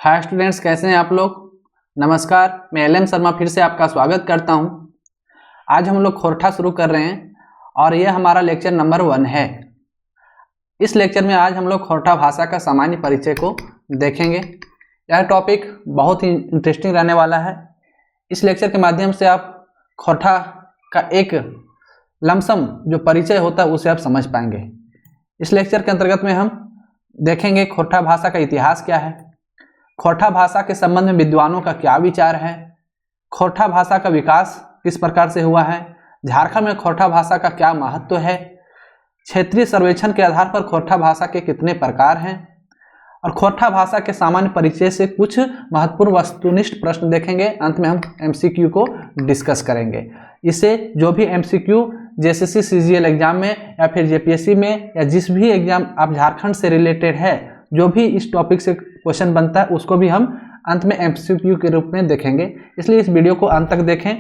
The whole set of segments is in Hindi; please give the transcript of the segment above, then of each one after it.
हाय स्टूडेंट्स, कैसे हैं आप लोग। नमस्कार, मैं एल एम शर्मा फिर से आपका स्वागत करता हूं। आज हम लोग खोरठा शुरू कर रहे हैं और यह हमारा लेक्चर नंबर 1 है। इस लेक्चर में आज हम लोग खोरठा भाषा का सामान्य परिचय को देखेंगे। यह टॉपिक बहुत ही इंटरेस्टिंग रहने वाला है। इस लेक्चर के माध्यम से आप खोरठा का एक लमसम जो परिचय होता है उसे आप समझ पाएंगे। इस लेक्चर के अंतर्गत में हम देखेंगे खोरठा भाषा का इतिहास क्या है, खोरठा भाषा के संबंध में विद्वानों का क्या विचार है, खोरठा भाषा का विकास किस प्रकार से हुआ है, झारखंड में खोरठा भाषा का क्या महत्व है, क्षेत्रीय सर्वेक्षण के आधार पर खोरठा भाषा के कितने प्रकार हैं और खोरठा भाषा के सामान्य परिचय से कुछ महत्वपूर्ण वस्तुनिष्ठ प्रश्न देखेंगे। अंत में हम एमसीक्यू को डिस्कस करेंगे। इससे जो भी एमसीक्यू जेएसएससी सीजीएल एग्जाम में या फिर जेपीएससी में या जिस भी एग्जाम आप झारखंड से रिलेटेड है, जो भी इस टॉपिक से क्वेश्चन बनता है उसको भी हम अंत में एमसीक्यू के रूप में देखेंगे। इसलिए इस वीडियो को अंत तक देखें,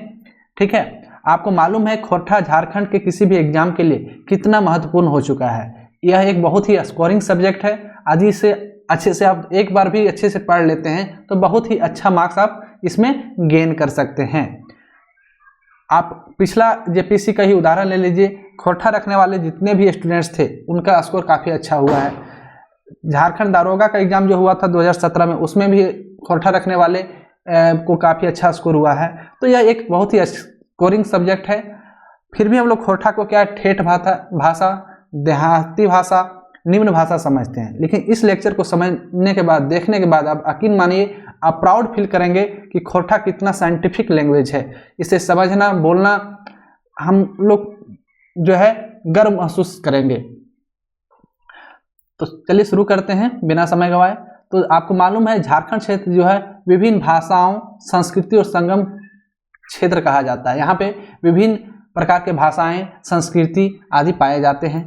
ठीक है। आपको मालूम है खोरठा झारखंड के किसी भी एग्जाम के लिए कितना महत्वपूर्ण हो चुका है। यह एक बहुत ही स्कोरिंग सब्जेक्ट है। आज इसे अच्छे से आप एक बार भी अच्छे से पढ़ लेते हैं तो बहुत ही अच्छा मार्क्स आप इसमें गेन कर सकते हैं। आप पिछला जेपीसी का ही उदाहरण ले लीजिए। खोरठा रखने वाले जितने भी स्टूडेंट्स थे उनका स्कोर काफ़ी अच्छा हुआ है। झारखंड दारोगा का एग्जाम जो हुआ था 2017 में, उसमें भी खोरठा रखने वाले को काफ़ी अच्छा स्कोर हुआ है। तो यह एक बहुत ही स्कोरिंग सब्जेक्ट है। फिर भी हम लोग खोरठा को क्या ठेठ भाषा, देहाती भाषा, निम्न भाषा समझते हैं। लेकिन इस लेक्चर को समझने के बाद, देखने के बाद आप यकीन मानिए आप प्राउड फील करेंगे कि खोरठा कितना साइंटिफिक लैंग्वेज है। इसे समझना, बोलना हम लोग जो है गर्व महसूस करेंगे। तो चलिए शुरू करते हैं बिना समय गंवाए। तो आपको मालूम है झारखंड क्षेत्र जो है विभिन्न भाषाओं, संस्कृति और संगम क्षेत्र कहा जाता है। यहाँ पे विभिन्न प्रकार के भाषाएं, संस्कृति आदि पाए जाते हैं।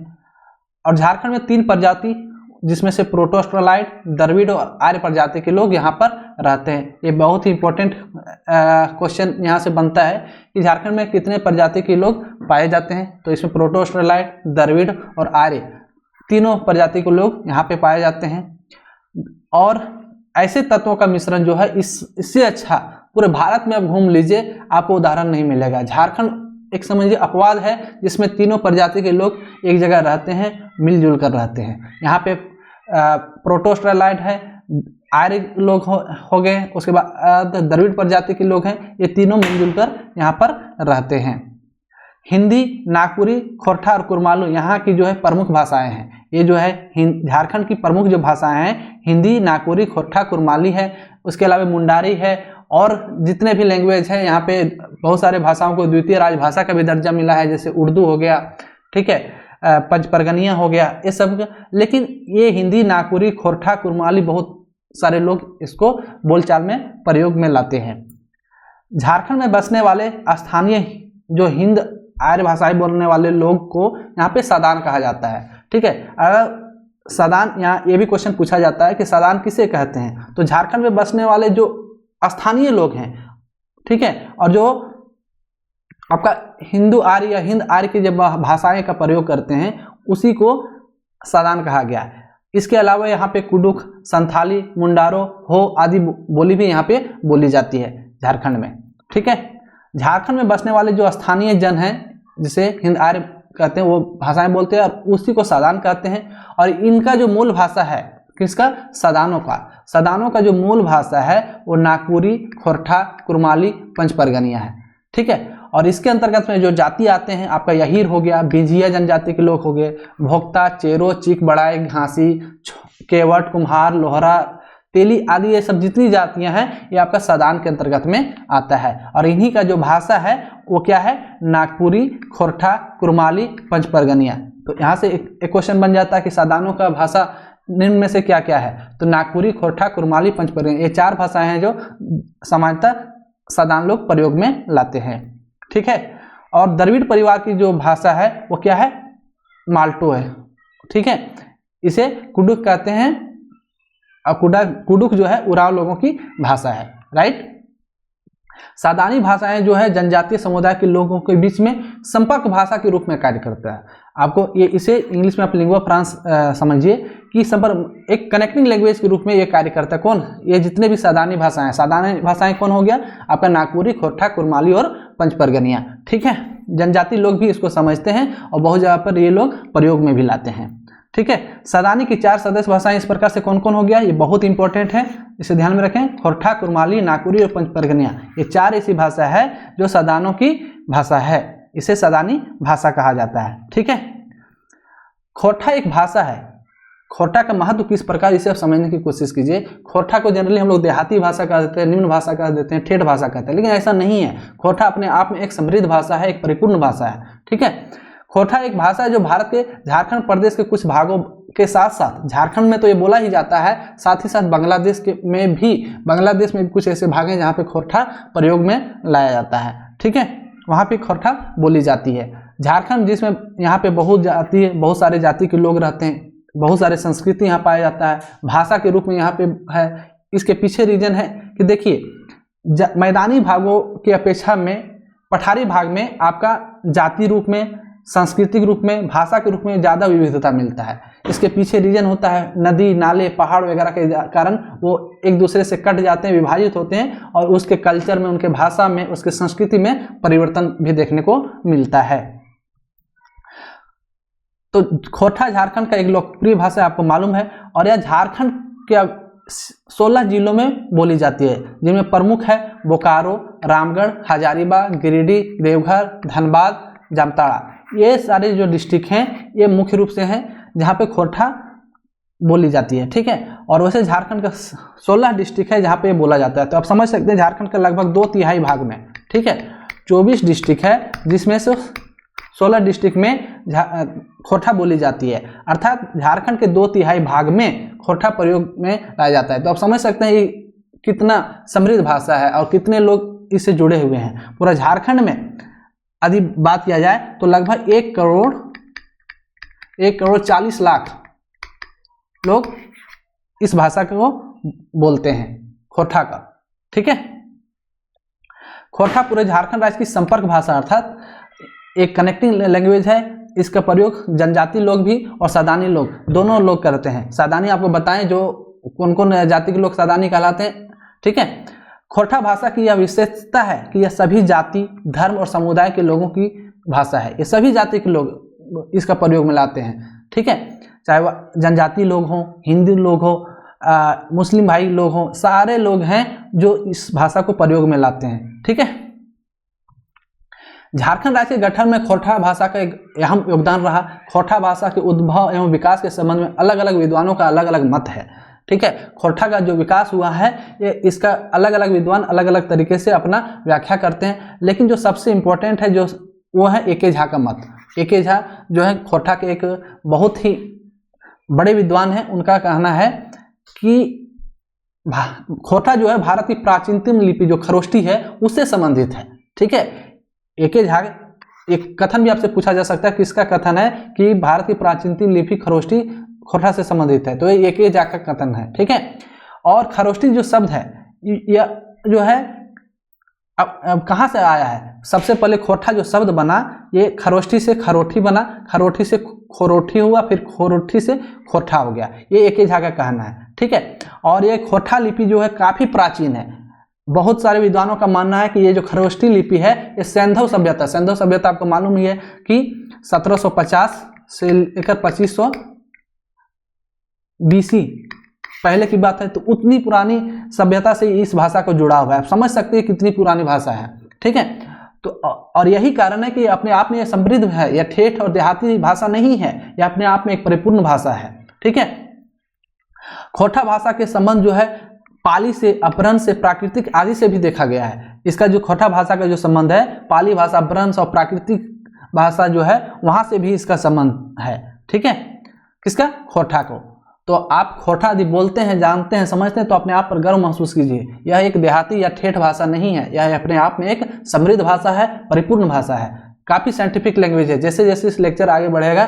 और झारखंड में 3 प्रजाति, जिसमें से प्रोटो-ऑस्ट्रेलाइड, द्रविड़ और आर्य प्रजाति के लोग यहाँ पर रहते हैं। ये बहुत ही इंपॉर्टेंट क्वेश्चन यहाँ से बनता है कि झारखंड में कितने प्रजाति के लोग पाए जाते हैं। तो इसमें प्रोटो-ऑस्ट्रेलाइड, द्रविड़ और आर्य तीनों प्रजाति के लोग यहाँ पे पाए जाते हैं। और ऐसे तत्वों का मिश्रण जो है इससे अच्छा पूरे भारत में आप घूम लीजिए, आपको उदाहरण नहीं मिलेगा। झारखंड एक समझिए अपवाद है जिसमें तीनों प्रजाति के लोग एक जगह रहते हैं, मिलजुल कर रहते हैं। यहाँ पे प्रोटो-ऑस्ट्रेलाइड है, आर्य लोग हो गए, उसके बाद द्रविड़ प्रजाति के लोग हैं। ये तीनों मिलजुल कर यहाँ पर रहते हैं। हिंदी, नागपुरी, खोरठा और कुरमालू यहाँ की जो है प्रमुख भाषाएं हैं। ये जो है झारखंड की प्रमुख जो भाषाएं हैं, हिंदी, नागपुरी, खोरठा, कुरमाली है। उसके अलावा मुंडारी है और जितने भी लैंग्वेज हैं यहाँ पे बहुत सारे भाषाओं को द्वितीय राजभाषा का भी दर्जा मिला है, जैसे उर्दू हो गया, ठीक है, पंचपरगनिया हो गया, ये सब। लेकिन ये हिंदी, नागपुरी, खोरठा, कुरमाली बहुत सारे लोग इसको बोलचाल में प्रयोग में लाते हैं। झारखंड में बसने वाले स्थानीय जो हिंद आर्य भाषाएं बोलने वाले लोग को यहाँ पे सदान कहा जाता है, ठीक है। अगर सदान, यहाँ ये भी क्वेश्चन पूछा जाता है कि सदान किसे कहते हैं, तो झारखंड में बसने वाले जो स्थानीय लोग हैं, ठीक है, और जो आपका हिंदू आर्य या हिंद आर्य की जब भाषाएं का प्रयोग करते हैं उसी को सदान कहा गया है। इसके अलावा यहाँ पे कुडुख, संथाली, मुंडारो, हो आदि बोली भी यहाँ पे बोली जाती है झारखंड में, ठीक है। झारखंड में बसने वाले जो स्थानीय जन हैं, जिसे हिंद आर्य कहते हैं, वो भाषाएं बोलते हैं और उसी को सदान कहते हैं। और इनका जो मूल भाषा है, किसका? सदानों का जो मूल भाषा है वो नागपुरी, खोरठा, कुरमाली, पंचपरगनिया है, ठीक है। और इसके अंतर्गत में जो जाति आते हैं, आपका यहीर हो गया, बिंझिया जनजाति के लोग हो गए, भोक्ता, चेरो, चीक, बड़ाई, घासी, केवट, कुम्हार, लोहरा, तेली आदि, ये सब जितनी जातियां हैं ये आपका सदान के अंतर्गत में आता है। और इन्हीं का जो भाषा है वो क्या है? नागपुरी, खोरठा, कुरमाली, पंचपरगनिया। तो यहाँ से एक क्वेश्चन बन जाता है कि सदानों का भाषा निम्न में से क्या क्या है, तो नागपुरी, खोरठा, कुरमाली, पंचपरगनिया, ये 4 भाषाएं हैं जो सामान्यतः सदान लोग प्रयोग में लाते हैं, ठीक है। और द्रविड़ परिवार की जो भाषा है वो क्या है? माल्टो है, ठीक है। इसे कुडुख कहते हैं और कुडुख जो है उराव लोगों की भाषा है, राइट। सादानी भाषाएं जो है जनजातीय समुदाय के लोगों के बीच में संपर्क भाषा के रूप में कार्य करता है। आपको ये इसे इंग्लिश में आप लिंगुआ फ्रांस समझिए कि संपर्क एक कनेक्टिंग लैंग्वेज के रूप में ये कार्य करता है। कौन? ये जितने भी सादानी भाषाएं कौन हो गया आपका नागपुरी, खोरठा, कुरमाली और पंचपरगनिया। ठीक है, जनजाति लोग भी इसको समझते हैं और बहुत जगह पर ये लोग प्रयोग में भी लाते हैं। ठीक है, सादानी की 4 सदस्य भाषाएं इस प्रकार से कौन कौन हो गया, ये बहुत इंपॉर्टेंट है, इसे ध्यान में रखें। खोरठा, कुरमाली, नागपुरी और पंचपरगनिया, ये 4 ऐसी भाषा है जो सादानों की भाषा है, इसे सादानी भाषा कहा जाता है। ठीक है, खोरठा एक भाषा है। खोरठा का महत्व किस प्रकार, इसे आप समझने की कोशिश कीजिए। खोरठा को जनरली हम लोग देहाती भाषा कह देते हैं, निम्न भाषा कह देते हैं, ठेठ भाषा कहते हैं, लेकिन ऐसा नहीं है। खोरठा अपने आप में एक समृद्ध भाषा है, एक परिपूर्ण भाषा है। ठीक है, खोरठा एक भाषा है जो भारत के झारखंड प्रदेश के कुछ भागों के साथ साथ, झारखंड में तो ये बोला ही जाता है, साथ ही साथ बांग्लादेश में भी कुछ ऐसे भाग हैं जहाँ पे खोरठा प्रयोग में लाया जाता है। ठीक है, वहाँ पे खोरठा बोली जाती है। झारखंड जिसमें यहाँ पे बहुत सारे जाति के लोग रहते हैं, बहुत सारे संस्कृति यहाँ पाया जाता है, भाषा के रूप में यहाँ पे है। इसके पीछे रीजन है कि देखिए मैदानी भागों की अपेक्षा में पठारी भाग में आपका जाति रूप में, सांस्कृतिक रूप में, भाषा के रूप में ज़्यादा विविधता मिलता है। इसके पीछे रीजन होता है नदी, नाले, पहाड़ वगैरह के कारण वो एक दूसरे से कट जाते हैं, विभाजित होते हैं और उसके कल्चर में, उनके भाषा में, उसके संस्कृति में परिवर्तन भी देखने को मिलता है। तो खोरठा झारखंड का एक लोकप्रिय भाषा आपको मालूम है और यह झारखंड के 16 जिलों में बोली जाती है, जिनमें प्रमुख है बोकारो, रामगढ़, हजारीबाग, गिरिडीह, देवघर, धनबाद, जामताड़ा। ये सारे जो डिस्ट्रिक्ट हैं ये मुख्य रूप से हैं जहाँ पे खोरठा बोली जाती है। ठीक है, और वैसे झारखंड का 16 डिस्ट्रिक्ट है जहाँ पे बोला जाता है। तो आप समझ सकते हैं झारखंड का लगभग 2/3 भाग में, ठीक है, 24 डिस्ट्रिक्ट है, जिसमें से 16 डिस्ट्रिक्ट में खोरठा बोली जाती है, अर्थात झारखंड के 2/3 भाग में खोरठा प्रयोग में लाया जाता है। तो आप समझ सकते हैं ये कितना समृद्ध भाषा है और कितने लोग इससे जुड़े हुए हैं। पूरा झारखंड में यदि बात किया जाए तो लगभग 1 करोड़ 40 लाख लोग इस भाषा को बोलते हैं, खोरठा का। ठीक है, खोरठा पूरे झारखंड राज्य की संपर्क भाषा अर्थात एक कनेक्टिंग लैंग्वेज है। इसका प्रयोग जनजाति लोग भी और सादानी लोग दोनों लोग करते हैं। सादानी आपको बताएं जो कौन कौन जाति के लोग सादानी कहलाते हैं। ठीक है, खोरठा भाषा की यह विशेषता है कि यह सभी जाति, धर्म और समुदाय के लोगों की भाषा है। ये सभी जाति के लोग इसका प्रयोग में लाते हैं। ठीक है, चाहे वह जनजाति लोग हों, हिंदू लोग हों, मुस्लिम भाई लोग हों, सारे लोग हैं जो इस भाषा को प्रयोग में लाते हैं। ठीक है, झारखंड राज्य के गठन में खोरठा भाषा का एक अहम योगदान रहा। खोरठा भाषा के उद्भव एवं विकास के संबंध में अलग अलग विद्वानों का अलग अलग मत है। ठीक है, खोरठा का जो विकास हुआ है ये इसका अलग अलग विद्वान अलग अलग तरीके से अपना व्याख्या करते हैं, लेकिन जो सबसे इम्पोर्टेंट है जो वो है ए के झा का मत। ए के झा जो है खोरठा के एक बहुत ही बड़े विद्वान हैं। उनका कहना है कि खोरठा जो है भारत की प्राचीनतम लिपि जो खरोष्टी है उससे संबंधित है। ठीक है, ए के झा एक कथन भी आपसे पूछा जा सकता है, किसका कथन है कि भारत की प्राचीनतम लिपि खरोष्टी खोरठा से संबंधित है, तो ये एक जा का कथन है। ठीक है, और खरोष्टी जो शब्द है यह जो है अब कहाँ से आया है? सबसे पहले खोरठा जो शब्द बना ये खरोष्टी से खरोठी बना, खरोठी से खोरोठी हुआ, फिर खोरोठी से खोरठा हो गया। ये एक झा का कहना है। ठीक है, और ये खोरठा लिपि जो है काफी प्राचीन है। बहुत सारे विद्वानों का मानना है कि ये जो खरोष्टी लिपि है ये सैंधव सभ्यता आपको मालूम ही है कि 1750 से लेकर 2500 BC पहले की बात है। तो उतनी पुरानी सभ्यता से इस भाषा को जुड़ा हुआ है। आप समझ सकते हैं कितनी पुरानी भाषा है। ठीक है, तो और यही कारण है कि अपने आप में यह समृद्ध है, यह ठेठ और देहाती भाषा नहीं है, यह अपने आप में एक परिपूर्ण भाषा है। ठीक है, खोरठा भाषा के संबंध जो है पाली से, अपभ्रंश से, प्राकृतिक आदि से भी देखा गया है। इसका जो खोरठा भाषा का जो संबंध है पाली भाषा, अपभ्रंश और प्राकृतिक भाषा जो है वहां से भी इसका संबंध है। ठीक है, किसका? खोरठा को। तो आप खोरठा यदि बोलते हैं, जानते हैं, समझते हैं तो अपने आप पर गर्व महसूस कीजिए। यह एक देहाती या ठेठ भाषा नहीं है, यह अपने आप में एक समृद्ध भाषा है, परिपूर्ण भाषा है, काफ़ी साइंटिफिक लैंग्वेज है। जैसे जैसे इस लेक्चर आगे बढ़ेगा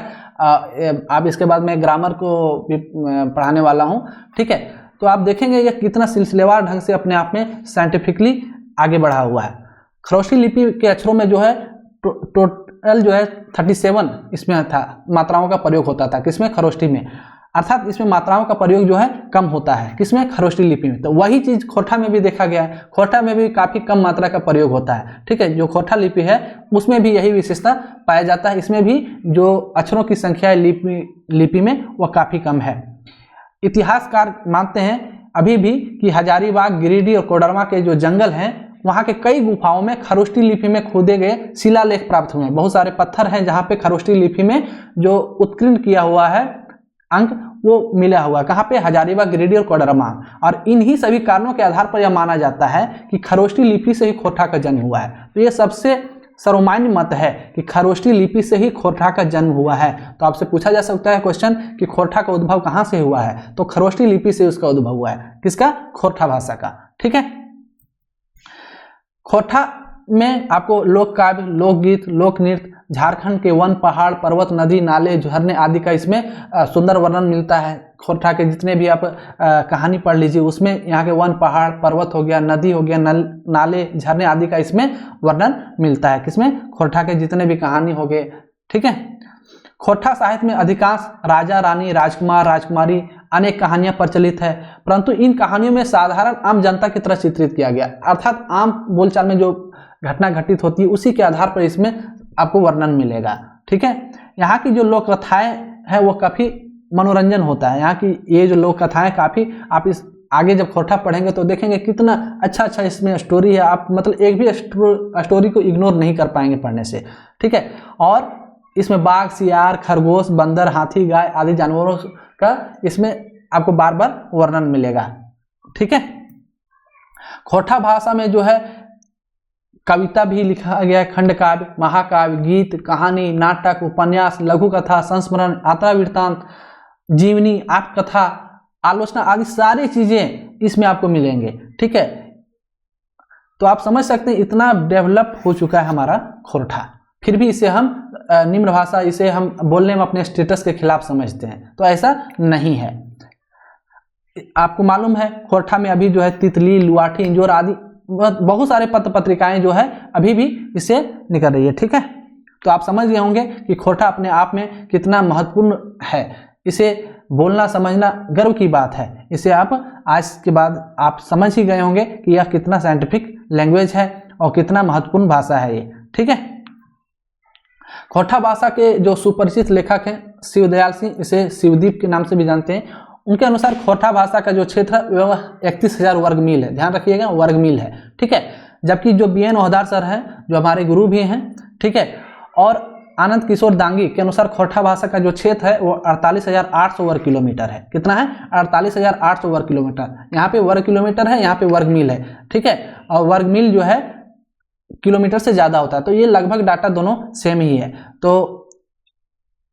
आप इसके बाद मैं ग्रामर को भी पढ़ाने वाला हूँ। ठीक है, तो आप देखेंगे यह कितना सिलसिलेवार ढंग से अपने आप में साइंटिफिकली आगे बढ़ा हुआ है। खरोष्टी लिपि के अक्षरों में जो है टोटल जो है 37 इसमें था, मात्राओं का प्रयोग होता था। किसमें? खरोष्ठी में। अर्थात इसमें मात्राओं का प्रयोग जो है कम होता है। किसमें? खरोष्ठी लिपि में। तो वही चीज खोरठा में भी देखा गया है। खोरठा में भी काफी कम मात्रा का प्रयोग होता है। ठीक है, जो खोरठा लिपि है उसमें भी यही विशेषता पाया जाता है। इसमें भी जो अक्षरों की संख्या है लिपि में वह काफी कम है। इतिहासकार मानते हैं अभी भी कि हजारीबाग, गिरिडीह और कोडरमा के जो जंगल हैं वहाँ के कई गुफाओं में खरोष्ठी लिपि में खोदे गए शिलालेख प्राप्त हुए हैं। बहुत सारे पत्थर हैं जहाँ पे खरोष्ठी लिपि में जो उत्कीर्ण किया हुआ है अंक वो मिला हुआ है। कहाँ पे? हजारीबाग, गिरिडीह और कोडरमा। और इन्हीं सभी कारणों के आधार पर यह माना जाता है कि खरोष्ठी लिपि से ही खोरठा का जन्म हुआ है। तो ये सबसे सर्वमान्य मत है कि खरोष्ठी लिपि से ही खोरठा का जन्म हुआ है। तो आपसे पूछा जा सकता है क्वेश्चन कि खोरठा का उद्भव कहाँ से हुआ है? तो खरोष्ठी लिपि से उसका उद्भव हुआ है। किसका? खोरठा भाषा का। ठीक है, खोरठा में आपको लोक काव्य, लोकगीत, लोक नृत्य, झारखंड के वन, पहाड़, पर्वत, नदी, नाले, झरने आदि का इसमें सुंदर वर्णन मिलता है। खोरठा के जितने भी आप कहानी पढ़ लीजिए उसमें यहाँ के वन, पहाड़, पर्वत हो गया, नदी हो गया, नाले, झरने आदि का इसमें वर्णन मिलता है। किसमें? खोरठा के जितने भी कहानी हो गए। ठीक है, खोरठा साहित्य में अधिकांश राजा, रानी, राजकुमार, राजकुमारी अनेक कहानियां प्रचलित है, परंतु इन कहानियों में साधारण आम जनता की तरह चित्रित किया गया। अर्थात आम बोलचाल में जो घटना घटित होती है उसी के आधार पर इसमें आपको वर्णन मिलेगा। ठीक है, यहाँ की जो लोक कथाएं हैं वो काफी मनोरंजन होता है। यहाँ की ये जो लोक कथाएं काफी, आप इस आगे जब खोरठा पढ़ेंगे तो देखेंगे कितना अच्छा इसमें स्टोरी है। आप मतलब एक भी स्टोरी को इग्नोर नहीं कर पाएंगे पढ़ने से। ठीक है, और इसमें बाघ, सियार, खरगोश, बंदर, हाथी, गाय आदि जानवरों का इसमें आपको बार बार वर्णन मिलेगा। ठीक है, खोरठा भाषा में जो है कविता भी लिखा गया है, खंड काव्य, महाकाव्य, गीत, कहानी, नाटक, उपन्यास, लघु कथा, संस्मरण, यात्रा वृत्तांत, जीवनी, आत्मकथा, आलोचना आदि सारी चीजें इसमें आपको मिलेंगे। ठीक है, तो आप समझ सकते हैं इतना डेवलप हो चुका है हमारा खोरठा, फिर भी इसे हम निम्न भाषा, इसे हम बोलने में अपने स्टेटस के खिलाफ समझते हैं। तो ऐसा नहीं है। आपको मालूम है खोरठा में अभी जो है तितली, लुआठी, इंजोर आदि बहुत सारे पत्र पत्रिकाएं जो है अभी भी इससे निकल रही है। ठीक है, तो आप समझ गए होंगे कि खोरठा अपने आप में कितना महत्वपूर्ण है। इसे बोलना समझना गर्व की बात है। इसे आप आज के बाद आप समझ ही गए होंगे कि यह कितना साइंटिफिक लैंग्वेज है और कितना महत्वपूर्ण भाषा है ये। ठीक है, खोरठा भाषा के जो सुपरिचित लेखक हैं शिवदयाल सिंह, इसे शिवदीप के नाम से भी जानते हैं, उनके अनुसार खोरठा भाषा का जो क्षेत्र है वह 31,000 वर्ग मील है। ध्यान रखिएगा, वर्ग मील है। ठीक है, जबकि जो BN ओहदार सर हैं जो हमारे गुरु भी हैं, ठीक है, और आनंद किशोर दांगी के अनुसार खोरठा भाषा का जो क्षेत्र है वो 48,800 वर्ग किलोमीटर है। कितना है? 48,800 वर्ग किलोमीटर। यहाँ पे वर्ग किलोमीटर है, यहाँ पे वर्ग मील है। ठीक है, और वर्ग मील जो है किलोमीटर से ज्यादा होता है, तो ये लगभग डाटा दोनों सेम ही है। तो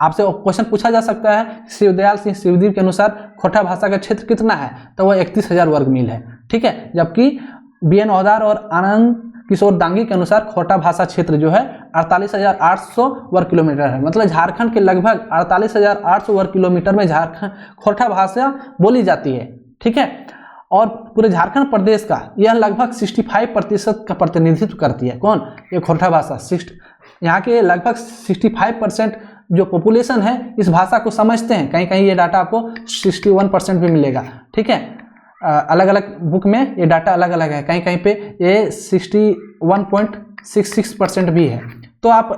आपसे क्वेश्चन पूछा जा सकता है शिवदयाल सिंह शिवदीप के अनुसार खोरठा भाषा का क्षेत्र कितना है, तो वह 31,000 वर्ग मील है। ठीक है, जबकि BN ओहदार और आनंद किशोर दांगी के अनुसार खोरठा भाषा क्षेत्र जो है 48,800 वर्ग किलोमीटर है। मतलब झारखंड के लगभग 48,800 वर्ग किलोमीटर में झारखंड खोरठा भाषा बोली जाती है। ठीक है, और पूरे झारखंड प्रदेश का यह लगभग 65% का प्रतिनिधित्व करती है। कौन? ये खोरठा भाषा। यहाँ के लगभग 65% जो पॉपुलेशन है इस भाषा को समझते हैं। कहीं कहीं ये डाटा आपको 61% भी मिलेगा। ठीक है, अलग अलग बुक में ये डाटा अलग अलग है, कहीं कहीं पे ये 61.66% भी है। तो आप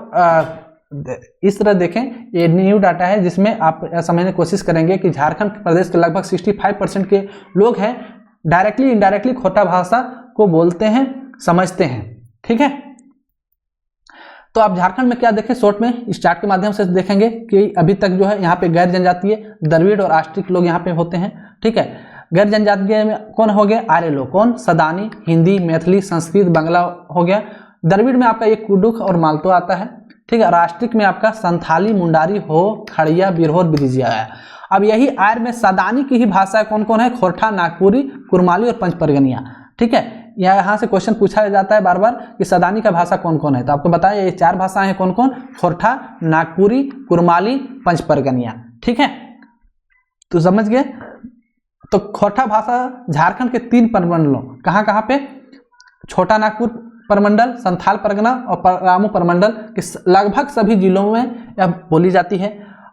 इस तरह देखें, ये न्यू डाटा है जिसमें आप समझने की कोशिश करेंगे कि झारखंड प्रदेश के लगभग 65% के लोग हैं डायरेक्टली इनडायरेक्टली खोरठा भाषा को बोलते हैं, समझते हैं। ठीक है, तो आप झारखंड में क्या देखें, शॉर्ट में इस चार्ट के माध्यम से देखेंगे कि अभी तक जो है यहाँ पे गैर जनजातीय, द्रविड़ और आस्ट्रिक लोग यहाँ पे होते हैं। ठीक है, गैर जनजातीय में कौन हो गए? आर्य लोग। कौन? सदानी, हिंदी, मैथिली, संस्कृत, बांग्ला हो गया। द्रविड़ में आपका ये कुडुख और मालतो आता है। ठीक है, राष्ट्रिक में आपका संथाली, मुंडारी, हो, खड़िया, बिरहोर, बिरिजिया आया। अब यही आर्य में सदानी की ही भाषा कौन कौन है? खोरठा, नागपुरी, कुरमाली और पंचपरगनिया। ठीक है, यहाँ से क्वेश्चन पूछा जाता है बार बार कि सदानी का भाषा कौन कौन है, तो आपको बताया ये 4 भाषाएं हैं। कौन कौन? खोरठा, नागपुरी, कुरमाली, पंचपरगनिया। ठीक है, तो समझ गए। तो खोरठा भाषा झारखंड के 3 प्रमंडलों, कहाँ कहाँ पे? छोटा नागपुर प्रमंडल, संथाल परगना और पलामू प्रमंडल के लगभग सभी जिलों में यह बोली जाती है।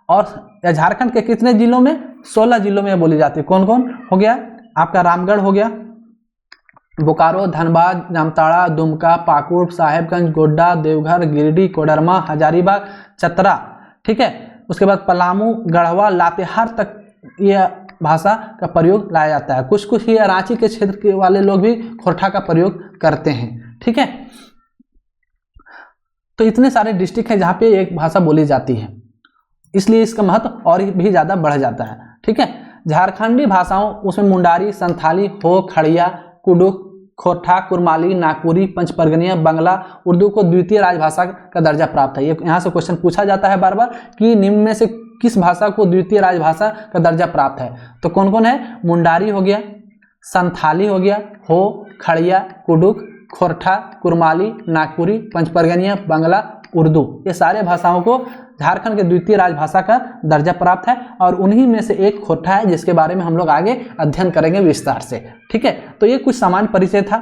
और झारखंड के कितने जिलों में? 16 जिलों में यह बोली जाती है। कौन कौन हो गया? आपका रामगढ़ हो गया, बोकारो, धनबाद, जामताड़ा, दुमका, पाकुड़, साहेबगंज, गोड्डा, देवघर, गिरिडीह, कोडरमा, हजारीबाग, चतरा, ठीक है। उसके बाद पलामू, गढ़वा, लातेहार तक यह भाषा का प्रयोग लाया जाता है। कुछ कुछ ही रांची के क्षेत्र के वाले लोग भी खोरठा का प्रयोग करते हैं, ठीक है। तो इतने सारे डिस्ट्रिक्ट हैं जहाँ पे एक भाषा बोली जाती है, इसलिए इसका महत्व और भी ज़्यादा बढ़ जाता है, ठीक है। झारखंडी भाषाओं उसमें मुंडारी, संथाली, हो, खड़िया, कुडुख, खोरठा, कुरमाली, नागपुरी, पंचपरगनिया, बंगला, उर्दू को द्वितीय राजभाषा का दर्जा प्राप्त है। ये यहाँ से क्वेश्चन पूछा जाता है बार बार कि निम्न में से किस भाषा को द्वितीय राजभाषा का दर्जा प्राप्त है? तो कौन कौन है? मुंडारी हो गया, संथाली हो गया, हो, खड़िया, कुडुख, खोरठा, कुरमाली, नागपुरी, पंचपरगनिया, बंगला, उर्दू, ये सारे भाषाओं को झारखंड के द्वितीय राजभाषा का दर्जा प्राप्त है। और उन्हीं में से एक खोरठा है, जिसके बारे में हम लोग आगे अध्ययन करेंगे विस्तार से, ठीक है। तो ये कुछ सामान्य परिचय था।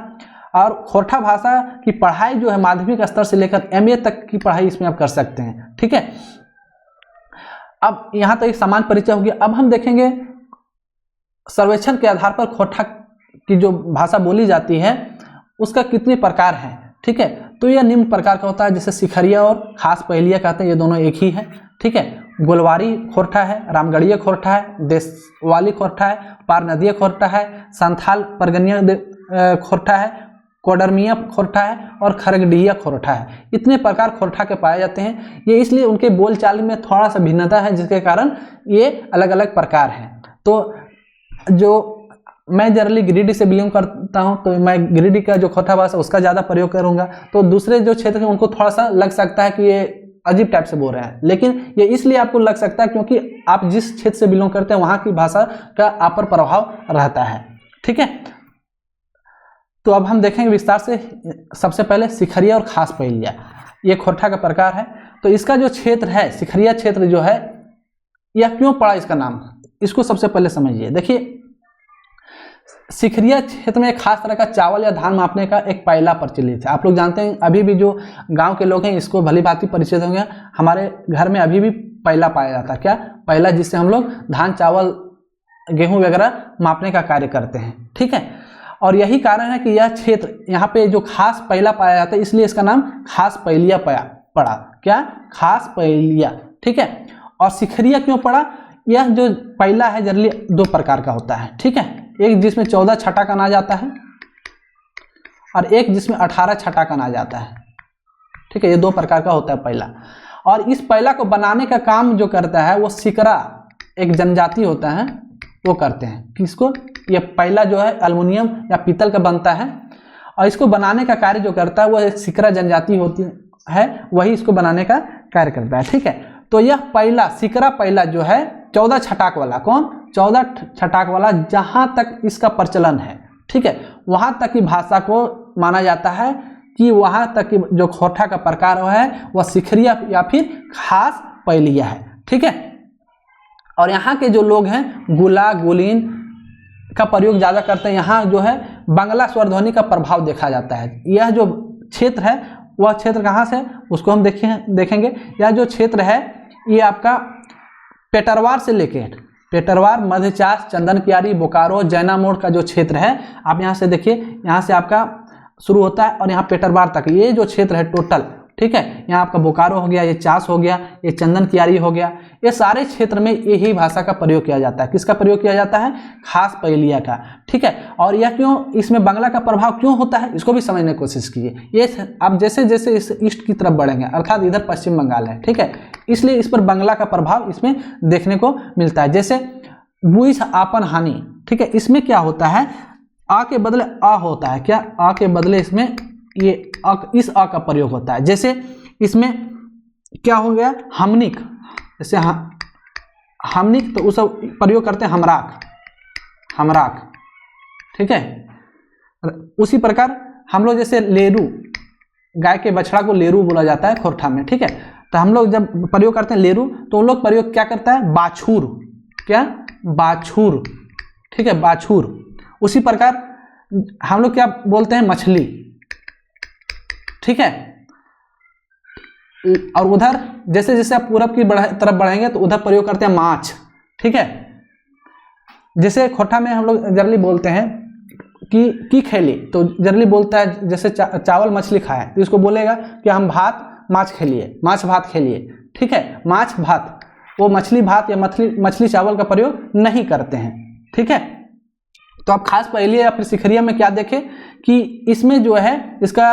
और खोरठा भाषा की पढ़ाई जो है माध्यमिक स्तर से लेकर MA तक की पढ़ाई इसमें आप कर सकते हैं, ठीक है। अब यहाँ तक एक सामान्य परिचय हो गया। अब हम देखेंगे सर्वेक्षण के आधार पर खोरठा की जो भाषा बोली जाती है उसका कितने प्रकार हैं, ठीक है। तो यह निम्न प्रकार का होता है, जैसे सिखरिया और खास पहेलिया कहते हैं, ये दोनों एक ही है, ठीक है। गोलवारी खोरठा है, रामगढ़िया खोरठा है, देशवाली खोरठा है, पार नदिया खोरठा है, संथाल परगनिया खोरठा है, कोडरमिया खोरठा है और खरगडिया खोरठा है। इतने प्रकार खोरठा के पाए जाते हैं। ये इसलिए उनके बोलचाल में थोड़ा सा भिन्नता है, जिसके कारण ये अलग अलग प्रकार हैं। तो जो मैं जनरली गिरिडीह से बिलोंग करता हूं, तो मैं गिरिडीह का जो खोरठा भाषा उसका ज़्यादा प्रयोग करूंगा। तो दूसरे जो क्षेत्र हैं उनको थोड़ा सा लग सकता है कि ये अजीब टाइप से बोल रहे हैं, लेकिन ये इसलिए आपको लग सकता है क्योंकि आप जिस क्षेत्र से बिलोंग करते हैं वहाँ की भाषा का आप पर प्रभाव रहता है, ठीक है। तो अब हम देखेंगे विस्तार से। सबसे पहले सिखरिया और खास पहेलिया, ये खोरठा का प्रकार है। तो इसका जो क्षेत्र है, सिखरिया क्षेत्र जो है, यह क्यों पड़ा इसका नाम, इसको सबसे पहले समझिए। देखिए, सिखरिया क्षेत्र में एक खास तरह का चावल या धान मापने का एक पैला प्रचलित है। आप लोग जानते हैं, अभी भी जो गांव के लोग हैं इसको भली भांति परिचित होंगे। हमारे घर में अभी भी पैला पाया जाता है। क्या? पैला, जिससे हम लोग धान, चावल, गेहूं वगैरह मापने का कार्य करते हैं, ठीक है। और यही कारण है कि यह क्षेत्र यहाँ पे जो खास पैला पाया जाता है, इसलिए इसका नाम खास पहेलिया पड़ा। क्या? खास पहेलिया, ठीक है। और सिखरिया क्यों पड़ा? यह जो पैला है जनरली 2 प्रकार का होता है, ठीक है। एक जिसमें 14 छटा का अनाज आता है और एक जिसमें 18 छटा का अनाज आता है, ठीक है। ये 2 प्रकार का होता है पैला। और इस पैला को बनाने का काम जो करता है वो सिकरा, एक जनजाति होता है, वो करते हैं। किसको? ये पैला जो है एल्युमिनियम या पीतल का बनता है और इसको बनाने का कार्य जो करता है वो एक सिकरा जनजाति होती है, वही इसको बनाने का कार्य करता है, ठीक है। तो यह पैला, सिकरा पैला जो है 14 छटाक वाला, कौन? 14 छटाक वाला, जहां तक इसका प्रचलन है, ठीक है, वहां तक की भाषा को माना जाता है कि वहां तक की जो खोरठा का प्रकार है वह सिखरिया या फिर खास पहेलिया है, ठीक है। और यहाँ के जो लोग हैं गुला, गुलीन का प्रयोग ज़्यादा करते हैं। यहाँ जो है बांग्ला स्वरध्वनि का प्रभाव देखा जाता है। यह जो क्षेत्र है वह क्षेत्र कहाँ से, उसको हम देखेंगे। यह जो क्षेत्र है ये आपका पेटरवार से लेके पेटरवार, मध्यचास, चंदन कियारी, बोकारो, जैना मोड़ का जो क्षेत्र है, आप यहाँ से देखिए, यहाँ से आपका शुरू होता है और यहाँ पेटरवार तक ये जो क्षेत्र है टोटल, ठीक है। यहाँ आपका बोकारो हो गया, ये चास हो गया, ये चंदन कियारी हो गया, ये सारे क्षेत्र में यही भाषा का प्रयोग किया जाता है। किसका प्रयोग किया जाता है? खास पहेलिया का, ठीक है। और यह क्यों, इसमें बांग्ला का प्रभाव क्यों होता है, इसको भी समझने की कोशिश कीजिए। ये आप जैसे जैसे इस ईस्ट की तरफ बढ़ेंगे, अर्थात इधर पश्चिम बंगाल है, ठीक है, इसलिए इस पर बांग्ला का प्रभाव इसमें देखने को मिलता है। जैसे बुइस आपन हानि, ठीक है, इसमें क्या होता है, आ के बदले आ होता है। क्या? आ के बदले इसमें ये इस आ का प्रयोग होता है। जैसे इसमें क्या हो गया, हमनिक, जैसे हमनिक, तो उस प्रयोग करते हैं हमराक, ठीक है। उसी प्रकार हम लोग जैसे लेरू, गाय के बछड़ा को लेरू बोला जाता है खोरठा में, ठीक है। तो हम लोग जब प्रयोग करते हैं लेरू, तो उन लोग प्रयोग क्या करता है, बाछूर। क्या? बाछूर, ठीक है, बाछूर। उसी प्रकार हम लोग क्या बोलते हैं, मछली, ठीक है। और उधर जैसे जैसे आप पूरब की तरफ बढ़ेंगे तो उधर प्रयोग करते हैं माछ, ठीक है। जैसे खोटा में हम लोग जनरली बोलते हैं कि खेली, तो जनरली बोलता है जैसे चावल मछली खाए तो इसको बोलेगा कि हम भात माछ खेलिए, माछ भात खेलिए, ठीक है। माछ भात, वो मछली भात या मछली चावल का प्रयोग नहीं करते हैं, ठीक है। तो आप खास पहेली या फिर सिखरिया में क्या देखें कि इसमें जो है इसका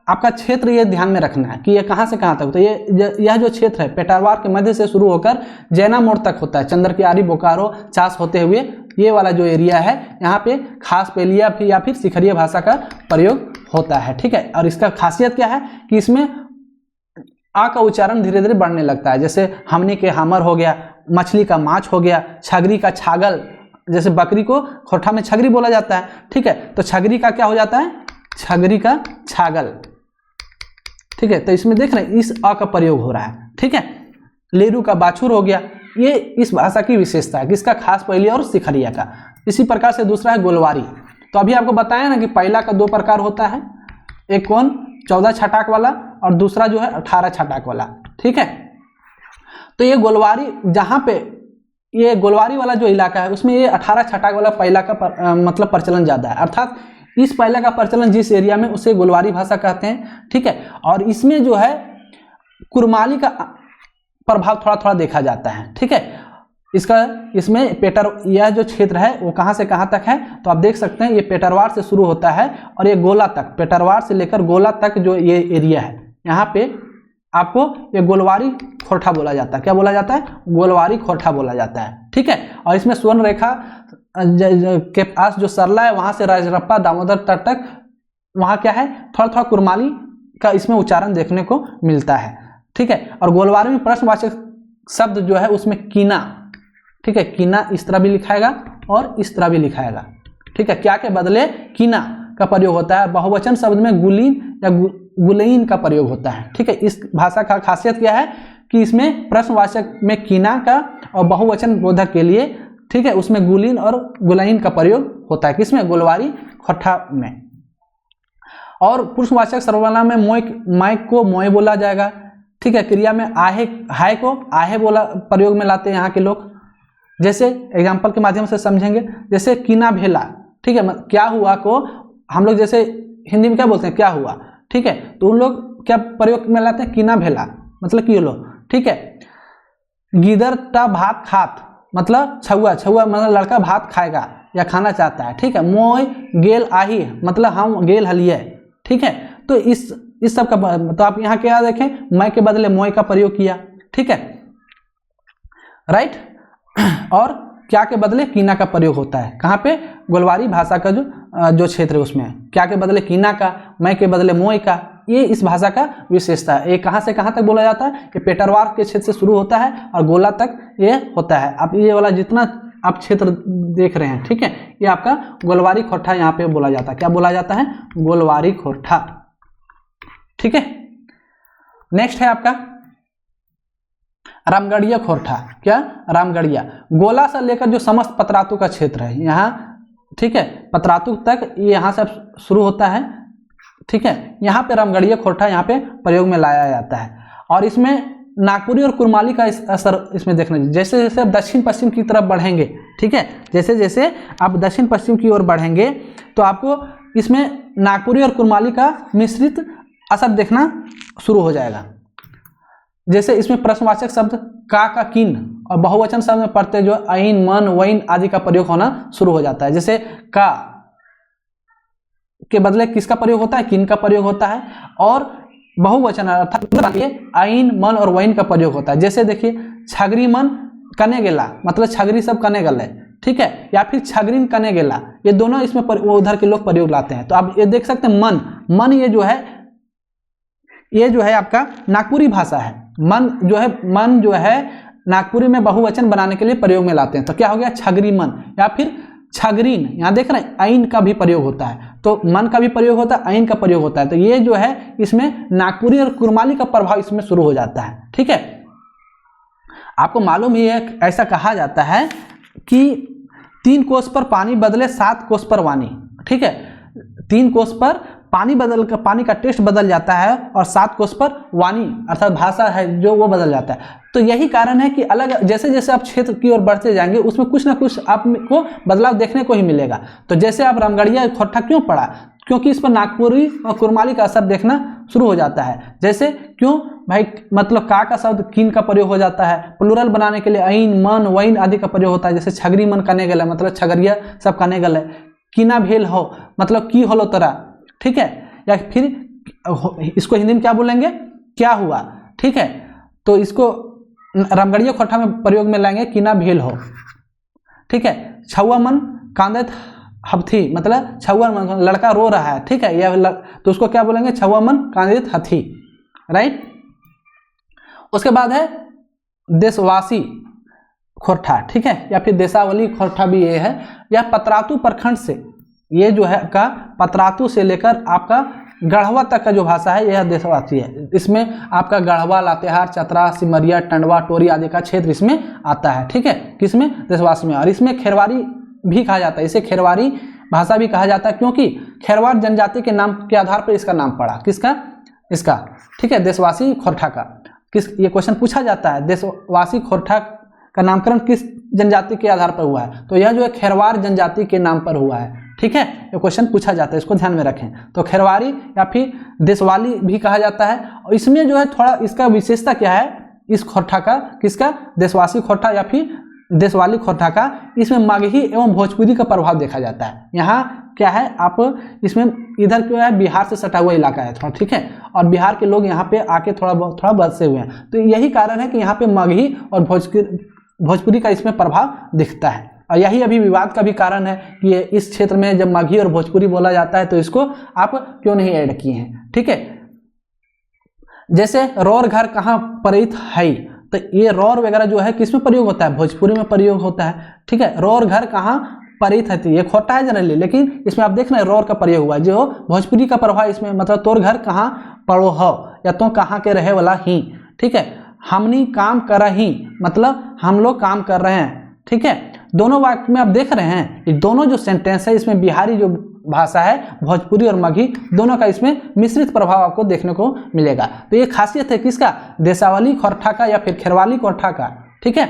आपका क्षेत्र ये ध्यान में रखना है कि ये कहाँ से कहाँ तक होता है। यह जो क्षेत्र है पेटारवार के मध्य से शुरू होकर जैना मोड़ तक होता है, चंद्रकियारी बोकारो चास होते हुए ये वाला जो एरिया है यहाँ पे खास पहेलिया या फिर सिखरिया भाषा का प्रयोग होता है, ठीक है। और इसका खासियत क्या है कि इसमें आ का उच्चारण धीरे धीरे बढ़ने लगता है। जैसे हमनी के हमर हो गया, मछली का माछ हो गया, छगरी का छागल, जैसे बकरी को खोटा में छगरी बोला जाता है, ठीक है। तो छगरी का क्या हो जाता है, छगरी का छागल, ठीक है। तो इसमें देख रहे हैं इस अ का प्रयोग हो रहा है, ठीक है। लेरू का बाछुर हो गया, ये इस भाषा की विशेषता है कि इसका खास पहेली और सिखरिया का। इसी प्रकार से दूसरा है गोलवारी। तो अभी आपको बताया ना कि पहला का 2 प्रकार होता है, एक कौन 14 छटाक वाला और दूसरा जो है 18 छटाक वाला, ठीक है। तो ये गोलवारी, जहाँ पे ये गोलवारी वाला जो इलाका है उसमें ये 18 छटाक वाला पहला का मतलब प्रचलन ज़्यादा है, अर्थात इस पहला का प्रचलन जिस एरिया में उसे गोलवारी भाषा कहते हैं, ठीक है। और इसमें जो है कुरमाली का प्रभाव थोड़ा थोड़ा देखा जाता है, ठीक है। इसमें यह जो क्षेत्र है वो कहाँ से कहाँ तक है, तो आप देख सकते हैं ये पेटरवार से शुरू होता है और ये गोला तक, पेटरवार से लेकर गोला तक जो ये एरिया है यहाँ पे आपको ये गोलवारी खोरठा बोला जाता है। क्या बोला जाता है, गोलवारी खोरठा बोला जाता है, ठीक है। और इसमें स्वर्ण रेखा के पास जो सरला है वहां से राजरप्पा दामोदर तट तक वहां क्या है थोड़ा थोड़ा कुरमाली का इसमें उच्चारण देखने को मिलता है, ठीक है। और गोलवारी में प्रश्नवाचक शब्द जो है उसमें कीना, ठीक है, कीना इस तरह भी लिखाएगा और इस तरह भी लिखाएगा, ठीक है। क्या के बदले कीना का प्रयोग होता है। बहुवचन शब्द में गुलीन या गुलईन का प्रयोग होता है, ठीक है। इस भाषा का खासियत क्या है कि इसमें प्रश्नवाचक में कीना का और बहुवचन बोधक के लिए, ठीक है, उसमें गुलीन और गुलईन का प्रयोग होता है, किसमें, गोलवारी खोरठा में। और पुरुषवाचक सर्वनाम में मोय को मोय बोला जाएगा, ठीक है। क्रिया में आहे हाय को आहे बोला प्रयोग में लाते हैं यहाँ के लोग। जैसे एग्जाम्पल के माध्यम से समझेंगे, जैसे कीना भेला, ठीक है, क्या हुआ को हम लोग जैसे हिंदी में क्या बोलते हैं, क्या हुआ, ठीक है। तो उन लोग क्या प्रयोग में लाते हैं, कीना भेला मतलब कि लो, ठीक है। गिदर टा भात खात मतलब छुआ, छुआ मतलब लड़का भात खाएगा या खाना चाहता है, ठीक है। मोय गेल आही मतलब हम गेल हलिए, ठीक है। तो इस सब का तो आप यहाँ क्या देखें, मैं के बदले मोय का प्रयोग किया, ठीक है, राइट। और क्या के बदले कीना का प्रयोग होता है, कहाँ पे, गोलवारी भाषा का जो क्षेत्र है उसमें क्या के बदले कीना का, मैं के बदले मोय का। ये इस भाषा का विशेषता है। ये कहाँ से कहाँ तक बोला जाता है, ये पेटरवार के क्षेत्र से शुरू होता है और गोला तक ये होता है। अब ये वाला जितना आप क्षेत्र देख रहे हैं, ठीक है, ये आपका गोलवारी खोरठा यहाँ पे बोला जाता है। क्या बोला जाता है, गोलवारी खोरठा, ठीक है। नेक्स्ट है आपका रामगढ़िया खोरठा। क्या, रामगढ़िया, गोला से लेकर जो समस्त पतरातू का क्षेत्र है यहाँ, ठीक है, पतरातू तक ये यहाँ से शुरू होता है, ठीक है। यहाँ पे रामगढ़िया खोरठा यहाँ पे प्रयोग में लाया जाता है। और इसमें नागपुरी और कुरमाली का असर इसमें देखना चाहिए। जैसे जैसे आप दक्षिण पश्चिम की तरफ बढ़ेंगे, ठीक है, जैसे जैसे आप दक्षिण पश्चिम की ओर बढ़ेंगे तो आपको इसमें नागपुरी और कुरमाली का मिश्रित असर देखना शुरू हो जाएगा। जैसे इसमें प्रश्नवाचक शब्द का किन और बहुवचन शब्द में पढ़ते जो आइन मन वैन आदि का प्रयोग होना शुरू हो जाता है। जैसे का के बदले किसका प्रयोग होता है, किन का प्रयोग होता है। और बहुवचन अर्थात आइन मन और वैन का प्रयोग होता है। जैसे देखिए छगरी मन कने गेला मतलब छगरी सब कने गले, ठीक है, या फिर छगरीन कने गेला, ये दोनों इसमें उधर के लोग प्रयोग लाते हैं। तो आप ये देख सकते हैं मन ये जो है आपका नागपुरी भाषा है। मन जो है नागपुरी में बहुवचन बनाने के लिए प्रयोग में लाते हैं। तो क्या हो गया, छगरी मन या फिर छगरीन, यहाँ देख रहे हैं आइन का भी प्रयोग होता है, तो मन का भी प्रयोग होता है, आइन का प्रयोग होता है। तो ये जो है इसमें नागपुरी और कुरमाली का प्रभाव इसमें शुरू हो जाता है, ठीक है। आपको मालूम ही है, ऐसा कहा जाता है कि 3 कोस पर पानी बदले 7 कोस पर वाणी, ठीक है। 3 कोस पर पानी का टेस्ट बदल जाता है और 7 कोस पर वाणी अर्थात भाषा है जो वो बदल जाता है। तो यही कारण है कि अलग जैसे जैसे आप क्षेत्र की ओर बढ़ते जाएंगे उसमें कुछ ना कुछ आपको बदलाव देखने को ही मिलेगा। तो जैसे आप रामगढ़िया खोरठा क्यों पढ़ा, क्योंकि इस पर नागपुरी और कुरमाली का असर देखना शुरू हो जाता है। जैसे क्यों भाई, मतलब का शब्द किन का प्रयोग हो जाता है, प्लूरल बनाने के लिए ऐन मन वैन आदि का प्रयोग होता है। जैसे छगरी मन कने गल है मतलब छगरिया सब कने गल है, किना भेल हो मतलब की होलो तरा, ठीक है। या फिर इसको हिंदी में क्या बोलेंगे, क्या हुआ, ठीक है। तो इसको रामगढ़िया खोरठा में प्रयोग में लाएंगे किना भेल हो, ठीक है। छुआ मन कांदत हथी मतलब छुआ मन लड़का रो रहा है, ठीक है, या तो उसको क्या बोलेंगे, छुआ मन कांदित हथी, राइट। उसके बाद है देशवासी खोरठा, ठीक है, या फिर देशावली खोरठा भी ये है। यह पतरातू प्रखंड से, ये जो है आपका पतरातू से लेकर आपका गढ़वा तक का जो भाषा है यह देशवासी है। इसमें आपका गढ़वा, लातेहार, चतरा, सिमरिया, टंडवा, टोरी आदि का क्षेत्र इसमें आता है, ठीक है, किसमें, देशवासी में। और इसमें खेरवारी भी कहा जाता है, इसे खेरवारी भाषा भी कहा जाता है क्योंकि खेरवार जनजाति के नाम के आधार पर इसका नाम पड़ा, किसका, इसका, ठीक है, देशवासी खोरठा का। ये क्वेश्चन पूछा जाता है, देशवासी खोरठा का नामकरण किस जनजाति के आधार पर हुआ है, तो यह जो है खेरवार जनजाति के नाम पर हुआ है, ठीक है। ये क्वेश्चन पूछा जाता है, इसको ध्यान में रखें। तो खेरवारी या फिर देशवाली भी कहा जाता है। और इसमें जो है थोड़ा इसका विशेषता क्या है, इस खोरठा का, किसका, देशवासी खोरठा या फिर देशवाली खोरठा का, इसमें मगही एवं भोजपुरी का प्रभाव देखा जाता है। यहाँ क्या है, आप इसमें इधर क्यों है, बिहार से सटा हुआ इलाका है थोड़ा, ठीक है, और बिहार के लोग यहाँ पे आके थोड़ा बसे हुए हैं। तो यही कारण है कि यहाँ पे मगही और भोजपुरी का इसमें प्रभाव दिखता है। और यही अभी विवाद का भी कारण है कि इस क्षेत्र में जब मगही और भोजपुरी बोला जाता है तो इसको आप क्यों नहीं ऐड किए हैं, ठीक है। जैसे रौर घर कहाँ परित है, तो ये रौर वगैरह जो है किस में प्रयोग होता है, भोजपुरी में प्रयोग होता है, ठीक है। रौर घर कहाँ परित है, ये खोटा है जनरली, लेकिन इसमें आप देख रहे हैं रौर का प्रयोग हुआ है, जो भोजपुरी का प्रभाव इसमें, मतलब तोर घर कहाँ पड़ो हो या तो कहाँ के रहे वाला ही, ठीक है। हमनी काम कर रही मतलब हम लोग काम कर रहे हैं, ठीक है। दोनों वाक्य में आप देख रहे हैं ये दोनों जो सेंटेंस है इसमें बिहारी जो भाषा है, भोजपुरी और मगही दोनों का इसमें मिश्रित प्रभाव आपको देखने को मिलेगा। तो ये खासियत है किसका, देशावली खोरठा का या फिर खेरवाली खोरठा का, ठीक है,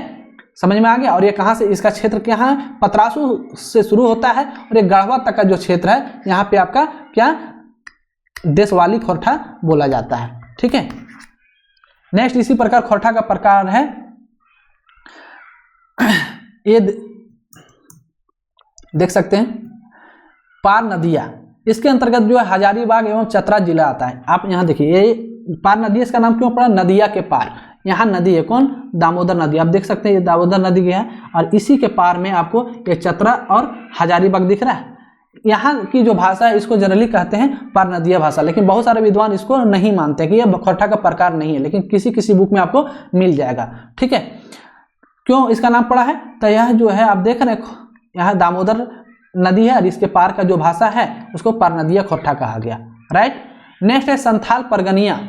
समझ में आ गया। और ये कहाँ से, इसका क्षेत्र क्या है, पतरासू से शुरू होता है और ये गढ़वा तक का जो क्षेत्र है यहाँ पे आपका क्या, देशवाली खोरठा बोला जाता है, ठीक है। नेक्स्ट इसी प्रकार खोरठा का प्रकार है ये देख सकते हैं, पार नदिया, इसके अंतर्गत जो है हजारीबाग एवं चतरा जिला आता है। आप यहाँ देखिए ये पार नदी, इसका नाम क्यों पड़ा, नदिया के पार, यहाँ नदी है कौन, दामोदर नदी, आप देख सकते हैं ये दामोदर नदी है और इसी के पार में आपको ये चतरा और हजारीबाग दिख रहा है। यहाँ की जो भाषा है इसको जनरली कहते हैं पार नदिया भाषा, लेकिन बहुत सारे विद्वान इसको नहीं मानते कि यह खोरठा का प्रकार नहीं है, लेकिन किसी किसी बुक में आपको मिल जाएगा, ठीक है। क्यों इसका नाम पड़ा है, तो यह जो है आप देख रहे हैं यहाँ दामोदर नदी है और इसके पार का जो भाषा है उसको पार नदिया खोरठा कहा गया, राइट। नेक्स्ट है संथाल परगनिया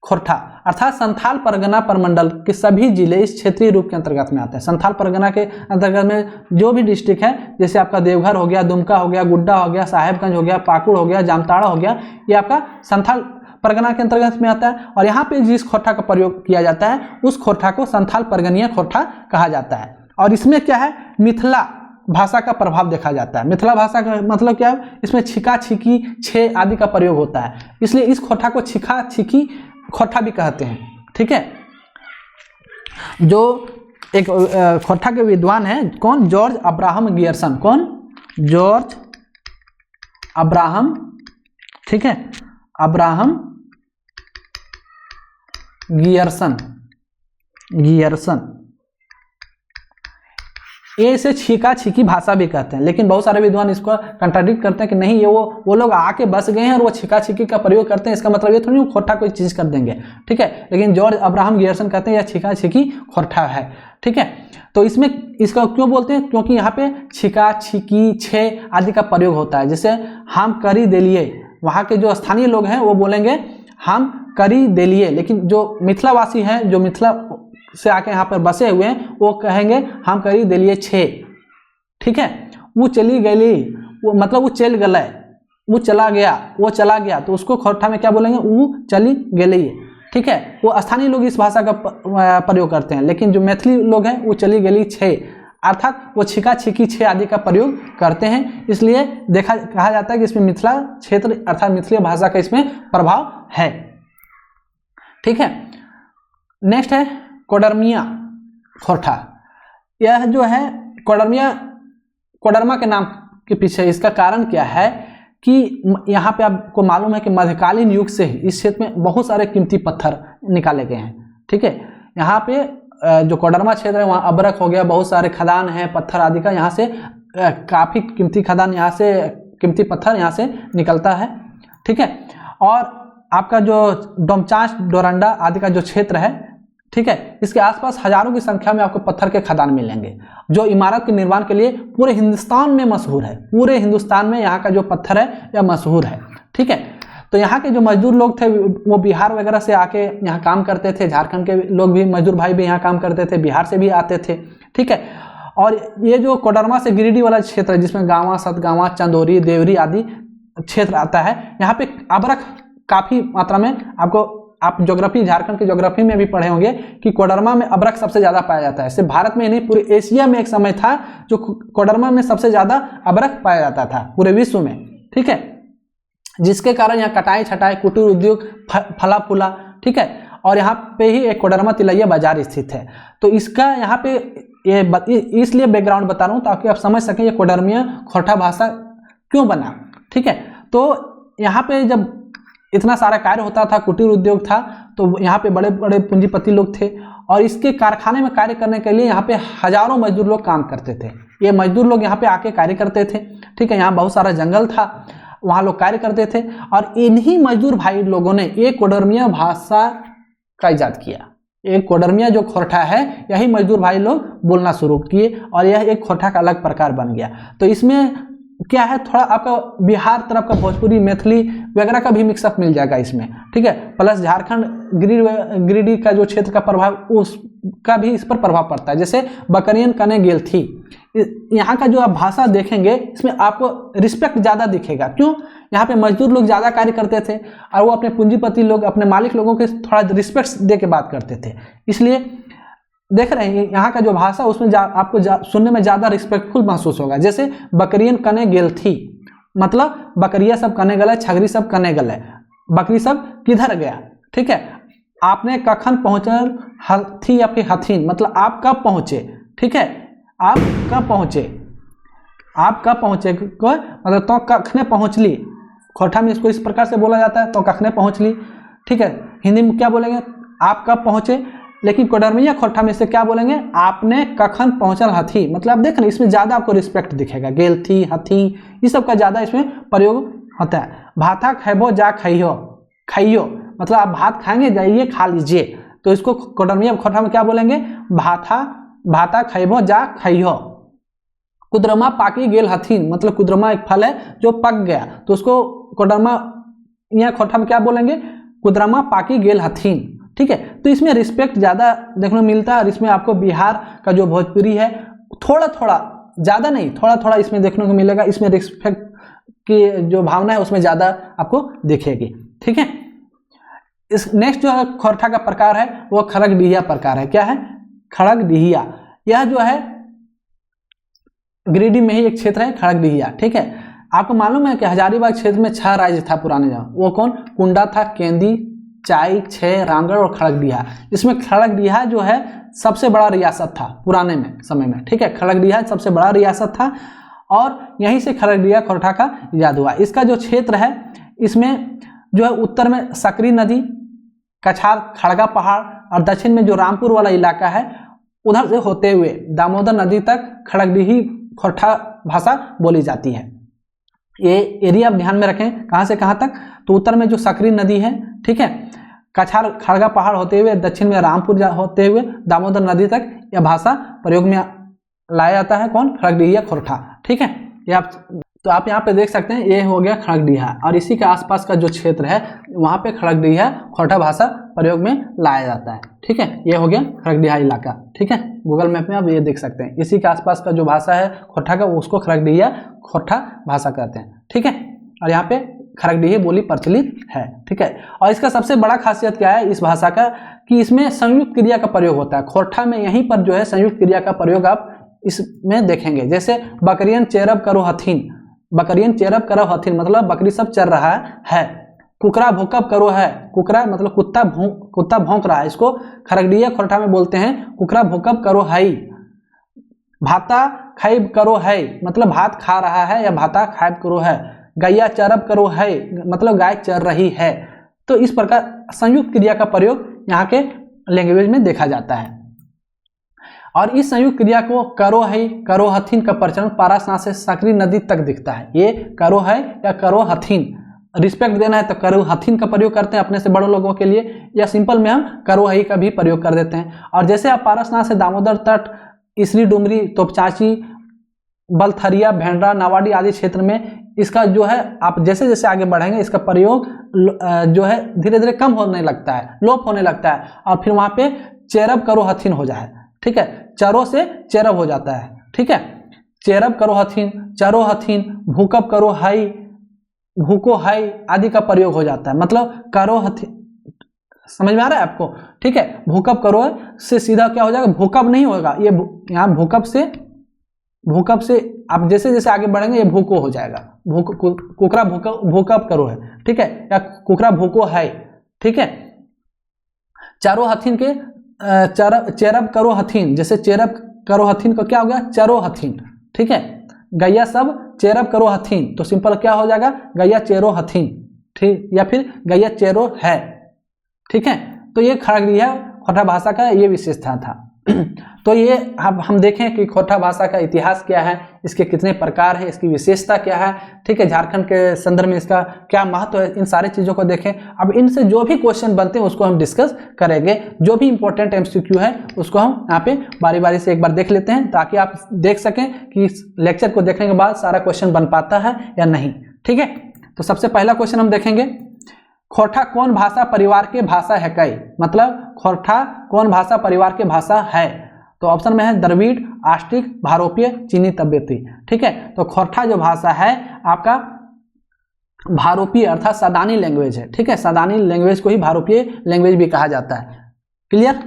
खोरठा, अर्थात संथाल परगना परमंडल के सभी जिले इस क्षेत्रीय रूप के अंतर्गत में आते हैं। संथाल परगना के अंतर्गत में जो भी डिस्ट्रिक्ट है, जैसे आपका देवघर हो गया, दुमका हो गया, गुड्डा हो गया, साहेबगंज हो गया, पाकुड़ हो गया, जामताड़ा हो गया, ये आपका संथाल परगना के अंतर्गत में आता है। और यहाँ पे जिस खोरठा का प्रयोग किया जाता है उस खोरठा को संथाल परगनिया खोरठा कहा जाता है। और इसमें क्या है, मिथिला भाषा का प्रभाव देखा जाता है। मिथिला भाषा का मतलब क्या है, इसमें छिका छिकी छे आदि का प्रयोग होता है, इसलिए इस खोरठा को छिका छिकी खोरठा भी कहते हैं, ठीक है। जो एक खोरठा के विद्वान है कौन, जॉर्ज अब्राहम गियर्सन, कौन, जॉर्ज अब्राहम, ठीक है, अब्राहम गियर्सन, ये इसे छीका छीकी भाषा भी कहते हैं, लेकिन बहुत सारे विद्वान इसको कंट्राडिक्ट करते हैं कि नहीं ये वो लोग आके बस गए हैं और वो छीका छीकी का प्रयोग करते हैं, इसका मतलब ये थोड़ी खोरठा कोई चीज कर देंगे, ठीक है। लेकिन जॉर्ज अब्राहम गियर्सन कहते हैं यह छीका छीकी खोरठा है, ठीक है। तो इसमें इसका क्यों बोलते हैं, क्योंकि यहाँ पे छिका छिकी छे आदि का प्रयोग होता है। जैसे हम करी देलिए, वहाँ के जो स्थानीय लोग हैं वो बोलेंगे हम करी देलिए, लेकिन जो मिथिलावासी हैं, जो मिथिला से आके यहाँ पर बसे हुए हैं, वो कहेंगे हम करी देलिए छे, ठीक है। वो चली गई, वो मतलब वो चल गए, वो चला गया, तो उसको खोरठा में क्या बोलेंगे, ऊ चली गेली, ठीक है। वो स्थानीय लोग इस भाषा का प्रयोग करते हैं, लेकिन जो मैथिली लोग हैं वो चली गेली छे, अर्थात वो छिका छिकी छे आदि का प्रयोग करते हैं। इसलिए कहा जाता है कि इसमें मिथिला क्षेत्र अर्थात मिथिला भाषा का इसमें प्रभाव है, ठीक है। नेक्स्ट है कोडरमिया खोरठा। यह जो है कोडरमा के नाम के पीछे इसका कारण क्या है कि यहाँ पे आपको मालूम है कि मध्यकालीन युग से ही इस क्षेत्र में बहुत सारे कीमती पत्थर निकाले गए हैं, ठीक है। यहाँ पे जो कोडरमा क्षेत्र है वहाँ अबरक हो गया, बहुत सारे खदान हैं पत्थर आदि का, यहाँ से काफ़ी कीमती खदान, यहाँ से कीमती पत्थर यहाँ से निकलता है, ठीक है। और आपका जो डोमचांच डोरंडा आदि का जो क्षेत्र है, ठीक है, इसके आसपास हजारों की संख्या में आपको पत्थर के खदान मिलेंगे, जो इमारत के निर्माण के लिए पूरे हिंदुस्तान में मशहूर है। पूरे हिंदुस्तान में यहाँ का जो पत्थर है यह मशहूर है, ठीक है। तो यहाँ के जो मजदूर लोग थे वो बिहार वगैरह से आके यहाँ काम करते थे, झारखंड के लोग भी मजदूर भाई भी यहाँ काम करते थे, बिहार से भी आते थे, ठीक है। और ये जो कोडरमा से गिरिडीह वाला क्षेत्र है जिसमें गांवा, सतगांवा, चंदौरी, देवरी आदि क्षेत्र आता है, यहाँ पे अबरख काफ़ी मात्रा में आप ज्योग्राफी, झारखंड की ज्योग्राफी में भी पढ़े होंगे कि कोडरमा में अबरख सबसे ज़्यादा पाया जाता है। सिर्फ भारत में नहीं, पूरे एशिया में एक समय था जो कोडरमा में सबसे ज़्यादा अबरख पाया जाता था पूरे विश्व में, ठीक है। जिसके कारण यहाँ कटाई छटाई, कुटीर उद्योग, फला फूला, ठीक है। और यहाँ पे ही एक कोडरमा तिलैया बाजार स्थित है। तो इसका यहाँ पे ये इसलिए बैकग्राउंड बता रहा हूँ ताकि आप समझ सकें ये कोडरमिया खोरठा भाषा क्यों बना, ठीक है। तो यहाँ पे जब इतना सारा कार्य होता था, कुटीर उद्योग था, तो यहाँ पे बड़े बड़े पूंजीपति लोग थे और इसके कारखाने में कार्य करने के लिए यहाँ पे हजारों मजदूर लोग काम करते थे। ये मजदूर लोग यहाँ पे आके कार्य करते थे, ठीक है। यहाँ बहुत सारा जंगल था, वहाँ लोग कार्य करते थे और इन्हीं मजदूर भाई लोगों ने एक कोडरमिया भाषा का इजाद किया। एक कोडरमिया जो खोरठा है यही मजदूर भाई लोग बोलना शुरू किए और यह एक खोरठा का अलग प्रकार बन गया। तो इसमें क्या है, थोड़ा आपका बिहार तरफ का भोजपुरी, मैथिली वगैरह का भी मिक्सअप मिल जाएगा इसमें, ठीक है। प्लस झारखंड गिरिडीह का जो क्षेत्र का प्रभाव उसका भी इस पर प्रभाव पड़ता है। जैसे बकरियन कने गेल थी, यहाँ का जो आप भाषा देखेंगे इसमें आपको रिस्पेक्ट ज़्यादा दिखेगा। क्यों? यहाँ पे मजदूर लोग ज़्यादा कार्य करते थे और वो अपने पूंजीपति लोग, अपने मालिक लोगों के थोड़ा रिस्पेक्ट दे के बात करते थे। इसलिए देख रहे हैं यहाँ का जो भाषा उसमें आपको सुनने में ज़्यादा रिस्पेक्टफुल महसूस होगा। जैसे बकरियन कने गेल थी, मतलब बकरिया सब कने गले, छगरी सब कने गले, बकरी सब किधर गया, ठीक है। आपने कखन पहुँचल हथी या फिर हथीन, मतलब आप कब पहुँचे, ठीक है। आप कब पहुँचे को मतलब तो कखने पहुँचली, खोरठा में इसको इस प्रकार से बोला जाता है, तो कखने पहुँचली, ठीक है। हिंदी में क्या बोलेंगे, आप कब पहुँचे। लेकिन कोडरमिया खोरठा में से क्या बोलेंगे, आपने कखन पहुँचल हथी, मतलब आप देख रहे इसमें ज़्यादा आपको रिस्पेक्ट दिखेगा। गेल थी, हथी, ये सब का ज़्यादा इसमें प्रयोग होता है। भाता खैबो जा खाइयो, मतलब आप भात खाएंगे, जाइए खा लीजिए। तो इसको कोडरमिया खोरठा में क्या बोलेंगे, भाता खैबो जा खाइयो। कुदरमा पाकी गेल हथीन, मतलब कुदरमा एक फल है जो पक गया, तो उसको कोडरमिया खोरठा में क्या बोलेंगे, कुदरमा पाकी गेल हथीन, ठीक है। तो इसमें रिस्पेक्ट ज़्यादा देखने को मिलता है और इसमें आपको बिहार का जो भोजपुरी है थोड़ा थोड़ा, ज़्यादा नहीं, थोड़ा थोड़ा इसमें देखने को मिलेगा। इसमें रिस्पेक्ट की जो भावना है उसमें ज़्यादा आपको दिखेगी, ठीक है। इस नेक्स्ट जो है खोरठा का प्रकार है वो खड़गडिहिया प्रकार है। क्या है, खड़गडिहिया। यह जो है गिरिडीह में ही एक क्षेत्र है खड़गडिहिया, ठीक है। आपको मालूम है कि हजारीबाग क्षेत्र में 6 राज्य था पुराने जमाने, वो कौन, कुंडा था, केंदी, चाई, छह, रामगढ़ और खड़गडिहा। इसमें खड़गडिहा जो है सबसे बड़ा रियासत था पुराने में समय में, ठीक है। खड़गडिहा सबसे बड़ा रियासत था और यहीं से खड़गडिहा खोरठा का इजाद हुआ। इसका जो क्षेत्र है इसमें जो है उत्तर में सकरी नदी, कछार, खड़गा पहाड़ और दक्षिण में जो रामपुर वाला इलाका है उधर से होते हुए दामोदर नदी तक खड़गडिही खोरठा भाषा बोली जाती है। ये एरिया आप ध्यान में रखें, कहाँ से कहाँ तक, तो उत्तर में जो सकरी नदी है, ठीक है, कछार खड़गा पहाड़ होते हुए दक्षिण में रामपुर होते हुए दामोदर नदी तक यह भाषा प्रयोग में लाया जाता है। कौन, खड़गडिहिया खोरठा, ठीक है। ये आप यहाँ पे देख सकते हैं, ये हो गया खड़गडिहा और इसी के आसपास का जो क्षेत्र है वहाँ पे खड़गडिहिया खोरठा भाषा प्रयोग में लाया जाता है, ठीक है। ये हो गया खड़गडिहा इलाका, ठीक है। गूगल मैप में आप ये देख सकते हैं, इसी के आसपास का जो भाषा है खोरठा का उसको खड़गडिहिया खोरठा भाषा कहते हैं, ठीक है। और यहाँ पे खरगडीही बोली प्रचलित है। ठीक है, और इसका सबसे बड़ा खासियत क्या है इस भाषा का कि इसमें संयुक्त क्रिया का प्रयोग होता है। खोरठा में यहीं पर जो है संयुक्त क्रिया का प्रयोग आप इसमें देखेंगे। जैसे बकरियन चेरब करो हथीन, बकरियन चेरब करो हथीन मतलब बकरी सब चर रहा है। कुकरा भूकब करो है, कुकरा मतलब कुत्ता भौंक रहा है, इसको खरगडीहा खोरठा में बोलते हैं कुकरा भूकब करो है। भाता खाइब करो है मतलब भात खा रहा है या भाता खाइब करो है। गैया चरब करो है मतलब गाय चर रही है। तो इस प्रकार संयुक्त क्रिया का प्रयोग यहाँ के लैंग्वेज में देखा जाता है। और इस संयुक्त क्रिया को करो है करो हथीन का प्रचलन पारासनाथ से सकरी नदी तक दिखता है। ये करो है या करो हथीन, रिस्पेक्ट देना है तो करो हथीन का प्रयोग करते हैं अपने से बड़े लोगों के लिए, या सिंपल में हम करो है का भी प्रयोग कर देते हैं। और जैसे आप पारसनाथ से दामोदर तट, इसरी डुमरी, तोपचाची, बलथरिया, भेंडरा, नावाडी आदि क्षेत्र में इसका जो है आप जैसे जैसे आगे बढ़ेंगे इसका प्रयोग जो है धीरे धीरे कम होने लगता है, लोप होने लगता है, और फिर वहाँ पे चेरब करो हथीन हो जाए। ठीक है, चरो से चेरब हो जाता है। ठीक है, चेरब करो हथीन, चरो हथीन, भूकब करो हाई, भूको हाई आदि का प्रयोग हो जाता है। मतलब करो हथीन, समझ में आ रहा है आपको? ठीक है, भूकब करो से सीधा क्या हो जाएगा, भूकब नहीं होगा, ये यहाँ भूकब से आप जैसे जैसे आगे बढ़ेंगे ये भूको हो जाएगा। कुकरा भूकब करो है। ठीक है, या कुकरा भूको है। ठीक है, चारो हथीन के चेरब करो हथीन, जैसे चेरब करो हथीन को क्या हो गया, चरो हथीन। ठीक है, गैया सब चेरब करो हथीन तो सिंपल क्या हो जाएगा, गैया चेरो हथीन। ठीक, या फिर गैया चेरो है। ठीक है, तो ये खरगडीहा खोरठा भाषा का ये विशेषता था। तो ये हम देखें कि खोरठा भाषा का इतिहास क्या है, इसके कितने प्रकार है, इसकी विशेषता क्या है। ठीक है, झारखंड के संदर्भ में इसका क्या महत्व है, इन सारी चीज़ों को देखें। अब इनसे जो भी क्वेश्चन बनते हैं उसको हम डिस्कस करेंगे। जो भी इंपॉर्टेंट MCQ है उसको हम यहाँ पे बारी बारी से एक बार देख लेते हैं, ताकि आप देख सकें कि इस लेक्चर को देखने के बाद सारा क्वेश्चन बन पाता है या नहीं। ठीक है, तो सबसे पहला क्वेश्चन हम देखेंगे, खोरठा कौन भाषा परिवार के भाषा है कई, मतलब खोरठा कौन भाषा परिवार के भाषा है। तो ऑप्शन में है द्रविड़, आस्ट्रिक, भारोपीय, चीनी, तिब्बती। ठीक है, तो खोरठा जो भाषा है आपका भारोपीय अर्थात सदानी लैंग्वेज है। ठीक है, सदानी लैंग्वेज को ही भारोपीय लैंग्वेज भी कहा जाता है। क्लियर।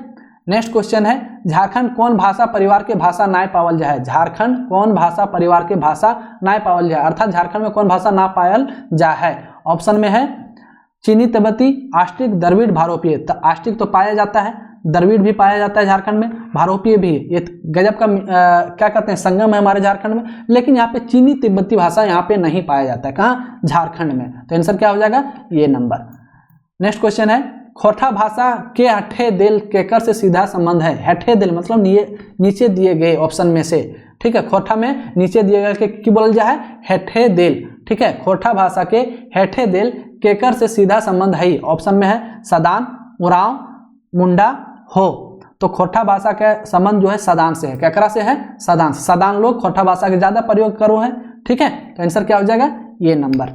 नेक्स्ट क्वेश्चन है, झारखंड कौन भाषा परिवार के भाषा नाय पावल जाए। झारखंड कौन भाषा परिवार के भाषा नाय पावल जाए, अर्थात झारखंड में कौन भाषा ना पायल जा है। ऑप्शन में है चीनी, तिब्बती, आस्ट्रिक, द्रविड़, भारोपीय। तो आस्ट्रिक तो पाया जाता है, द्रविड़ भी पाया जाता है झारखंड में, भारोपीय भी। ये गजब का क्या कहते हैं संगम है हमारे झारखंड में। लेकिन यहाँ पे चीनी तिब्बती भाषा यहाँ पे नहीं पाया जाता है। कहाँ, झारखंड में। तो आंसर क्या हो जाएगा, ये नंबर। नेक्स्ट क्वेश्चन है, खोरठा भाषा के हठे दिल केकर से सीधा संबंध है। हठे दिल मतलब नीचे दिए गए ऑप्शन में से। ठीक है, खोरठा में नीचे दिए गए के की बोल जाए, हेठे दिल। ठीक है, खोरठा भाषा के हेठे दिल केकर से सीधा संबंध है। ऑप्शन में है सदान, उरांव, मुंडा, हो। तो खोरठा भाषा का संबंध जो है सदान से है। केकरा से है, सदान। सदान लोग खोरठा भाषा के ज्यादा प्रयोग करो है। ठीक है, तो आंसर क्या हो जाएगा, ये नंबर।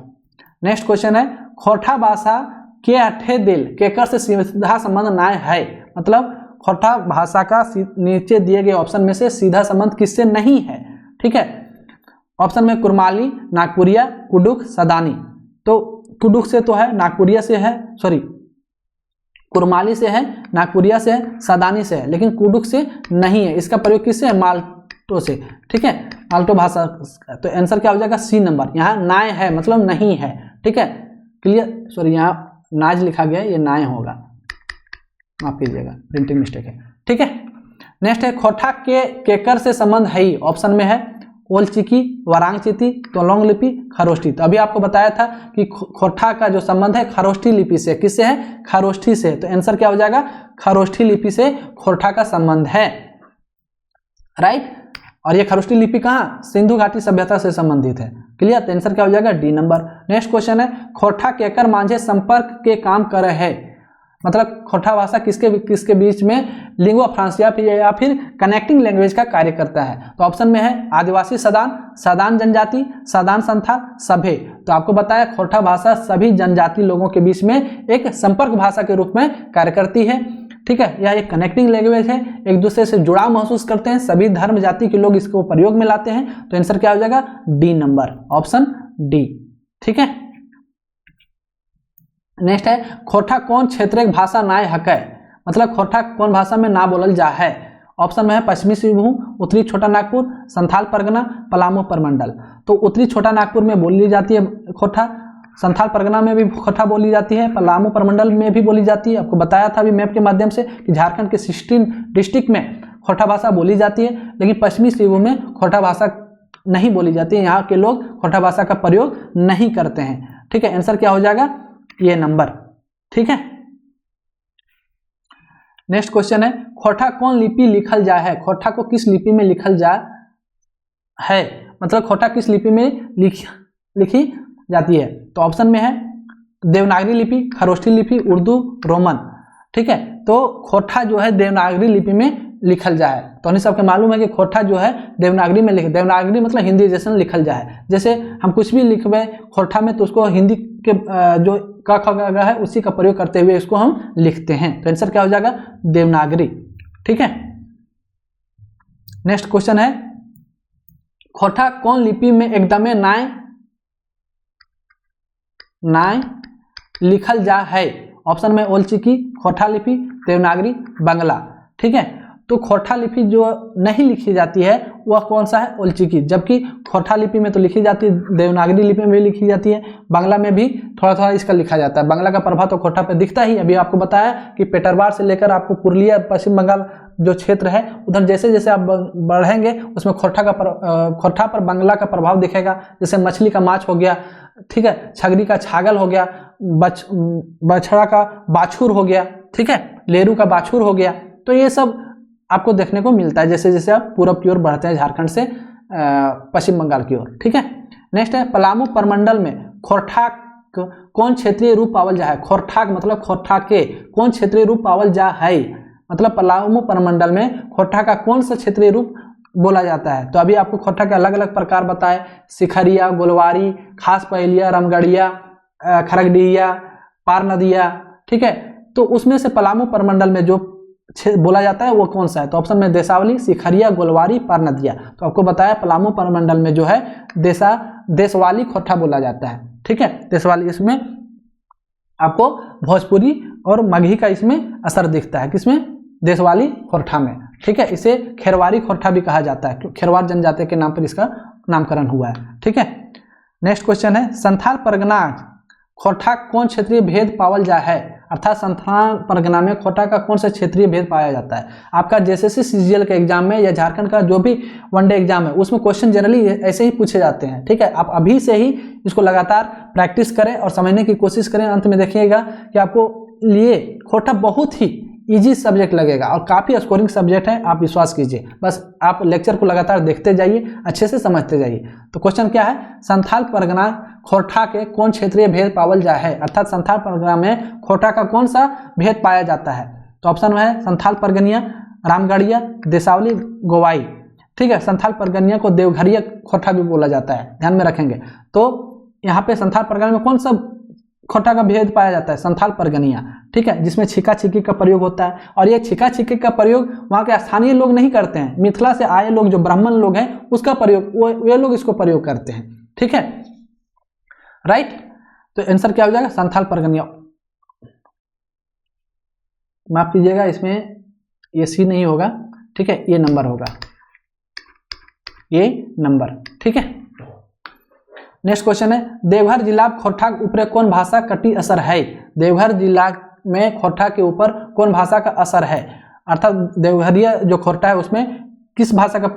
नेक्स्ट क्वेश्चन है, खोरठा भाषा के हठे दिल केकर से सीधा संबंध ना है, मतलब खोरठा भाषा का नीचे दिए गए ऑप्शन में से सीधा संबंध किससे नहीं है। ठीक है, ऑप्शन में कुरमाली, नागपुरिया, कुडुख, सदानी। तो कुडुख से तो है, नागपुरिया से है, सॉरी कुरमाली से है, नागपुरिया से है, सदानी से है, लेकिन कुडुख से नहीं है। इसका प्रयोग किससे है, माल्टो से। ठीक है, माल्टो भाषा। तो आंसर क्या हो जाएगा, सी नंबर। यहाँ नाय है मतलब नहीं है। ठीक है, क्लियर। सॉरी यहाँ नाज लिखा गया है, ये नाय होगा, माफ कीजिएगा, प्रिंटिंग मिस्टेक है। ठीक है, नेक्स्ट है, खोरठा के केकर से संबंध है। ऑप्शन में है ओलचिकी, वरांगचिती, तोलोंग लिपि, खरोष्ठी। तो अभी आपको बताया था कि खोरठा का जो संबंध है खरोष्ठी लिपि से। किससे है, खरोष्ठी से। तो आंसर क्या हो जाएगा, खरोष्ठी लिपि से खोरठा का संबंध है। राइट। और ये खरोष्ठी लिपि कहाँ, सिंधु घाटी सभ्यता से संबंधित है। क्लियर। तो आंसर क्या हो जाएगा, डी नंबर। नेक्स्ट क्वेश्चन है, खोरठा केकर मांझे संपर्क के काम करे है, मतलब खोरठा भाषा किसके बीच में लिंगुआ फ्रांसिया या फिर कनेक्टिंग लैंग्वेज का कार्य करता है। तो ऑप्शन में है आदिवासी सदान, सदान जनजाति, सदान संथाल, सभे। तो आपको बताया खोरठा भाषा सभी जनजाति लोगों के बीच में एक संपर्क भाषा के रूप में कार्य करती है। ठीक है, यह एक कनेक्टिंग लैंग्वेज है, एक दूसरे से जुड़ाव महसूस करते हैं, सभी धर्म जाति के लोग इसको प्रयोग में लाते हैं। तो आंसर क्या हो जाएगा, डी नंबर, ऑप्शन डी। ठीक है। नेक्स्ट है खोरठा कौन क्षेत्रीय भाषा नाय हकै, मतलब खोरठा कौन भाषा में ना बोलल जा है। ऑप्शन में है पश्चिमी सिंहभूम, उत्तरी छोटा नागपुर, संथाल परगना, पलामू परमंडल। तो उत्तरी छोटा नागपुर में बोली जाती है खोरठा, संथाल परगना में भी खोरठा बोली जाती है, पलामू परमंडल में भी बोली जाती है। आपको बताया था अभी मैप के माध्यम से कि झारखंड के 16 डिस्ट्रिक्ट में खोरठा भाषा बोली जाती है, लेकिन पश्चिमी सिंहभूम में खोरठा भाषा नहीं बोली जाती है। यहाँ के लोग खोरठा भाषा का प्रयोग नहीं करते हैं। ठीक है, आंसर क्या हो जाएगा, ये नंबर। ठीक है, नेक्स्ट क्वेश्चन है खोरठा कौन लिपि लिखल जा है, खोरठा को किस लिपि में लिखल जा है, मतलब खोरठा किस लिपि में लिखी जाती है। तो ऑप्शन में है देवनागरी लिपि, खरोष्ठी लिपि, उर्दू, रोमन। ठीक है, तो खोरठा जो है देवनागरी लिपि में लिखल जाए। तो नहीं सबके मालूम है कि खोरठा जो है देवनागरी में देवनागरी मतलब हिंदी जैसे लिखल जाए। जैसे हम कुछ भी लिखवे खोरठा में तो उसको हिंदी के जो क ख ग है उसी का प्रयोग करते हुए इसको हम लिखते हैं। तो आंसर क्या हो जाएगा, देवनागरी। ठीक है, नेक्स्ट क्वेश्चन है खोरठा कौन लिपि में एकदमे नाय लिखल जा है। ऑप्शन में ओलचिकी, खोरठा लिपि, देवनागरी, बांग्ला। ठीक है, तो खोरठा लिपि जो नहीं लिखी जाती है वह कौन सा है, ओलचिकी। जबकि खोरठा लिपि में तो लिखी जाती है, देवनागरी लिपि में भी लिखी जाती है, बांग्ला में भी थोड़ा थोड़ा इसका लिखा जाता है। बांग्ला का प्रभाव तो खोरठा पे दिखता ही। अभी आपको बताया कि पेटरवार से लेकर आपको पुरुलिया पश्चिम बंगाल जो क्षेत्र है उधर जैसे जैसे आप बढ़ेंगे उसमें खोरठा पर बांग्ला का प्रभाव दिखेगा। जैसे मछली का माछ हो गया, ठीक है, छगरी का छागल हो गया, बछड़ा का बाछुर हो गया, ठीक है, लेरू का बाछुर हो गया। तो ये सब आपको देखने को मिलता है जैसे जैसे आप पूरब की ओर बढ़ते हैं झारखंड से पश्चिम बंगाल की ओर। ठीक है, नेक्स्ट है पलामू परमंडल में खोरठा कौन क्षेत्रीय रूप पावल जा है। खोरठा मतलब खोरठा के कौन क्षेत्रीय रूप पावल जा है, मतलब पलामू परमंडल में खोरठा का कौन सा क्षेत्रीय रूप बोला जाता है। तो अभी आपको खोरठा के अलग अलग प्रकार बताए, सिखरिया, गोलवारी, खास पहलिया, रामगढ़िया, खरगडिया, पार नदिया। ठीक है, तो उसमें से पलामू परमंडल में जो बोला जाता है वो कौन सा है। तो ऑप्शन में देसावली, सिखरिया, गोलवारी, पार नदिया। तो आपको बताया पलामू परमंडल में जो है देशवाली खोरठा बोला जाता है। ठीक है, देशवाली, इसमें आपको भोजपुरी और मगही का इसमें असर दिखता है, किसमें, देशवाली खोरठा में। ठीक है, इसे खेरवारी खोरठा भी कहा जाता है, खेरवार जनजाति के नाम पर इसका नामकरण हुआ है। ठीक है, नेक्स्ट क्वेश्चन है संथाल परगना खोरठा कौन क्षेत्रीय भेद पावल जा है, अर्थात संथाल परगना में खोरठा का कौन सा क्षेत्रीय भेद पाया जाता है। आपका जेएसएससी सीजीएल के एग्जाम में या झारखंड का जो भी वनडे एग्जाम है उसमें क्वेश्चन जनरली ऐसे ही पूछे जाते हैं। ठीक है, आप अभी से ही इसको लगातार प्रैक्टिस करें और समझने की कोशिश करें। अंत में देखिएगा कि आपको लिए खोरठा बहुत ही इजी सब्जेक्ट लगेगा और काफ़ी स्कोरिंग सब्जेक्ट है, आप विश्वास कीजिए। बस आप लेक्चर को लगातार देखते जाइए, अच्छे से समझते जाइए। तो क्वेश्चन क्या है, संथाल परगना खोरठा के कौन क्षेत्रीय भेद पावल जा है, अर्थात संथाल परगना में खोरठा का कौन सा भेद पाया जाता है। तो ऑप्शन में है संथाल परगनिया, रामगढ़िया, देसावली, गोवाई। ठीक है, संथाल परगनिया को देवघरिया खोरठा भी बोला जाता है, ध्यान में रखेंगे। तो यहाँ पे संथाल परगना में कौन सा खोरठा का भेद पाया जाता है, संथाल परगनिया। ठीक है, जिसमें छिका छिकी का प्रयोग होता है। और ये छिका छिकी का प्रयोग वहाँ के स्थानीय लोग नहीं करते हैं, मिथिला से आए लोग जो ब्राह्मण लोग हैं उसका प्रयोग वे लोग इसको प्रयोग करते हैं। ठीक है, राइट। तो आंसर क्या हो जाएगा, संथाल परगनिया। माफ कीजिएगा, इसमें ये सी नहीं होगा। ठीक है, ये नंबर होगा, ये नंबर। ठीक है, नेक्स्ट क्वेश्चन है देवघर जिला खोरठा ऊपर कौन भाषा कटी असर है। देवघर जिला में खोरठा के ऊपर कौन भाषा का असर है, अर्थात देवघरिया जो खोरठा है उसमें किस भाषा का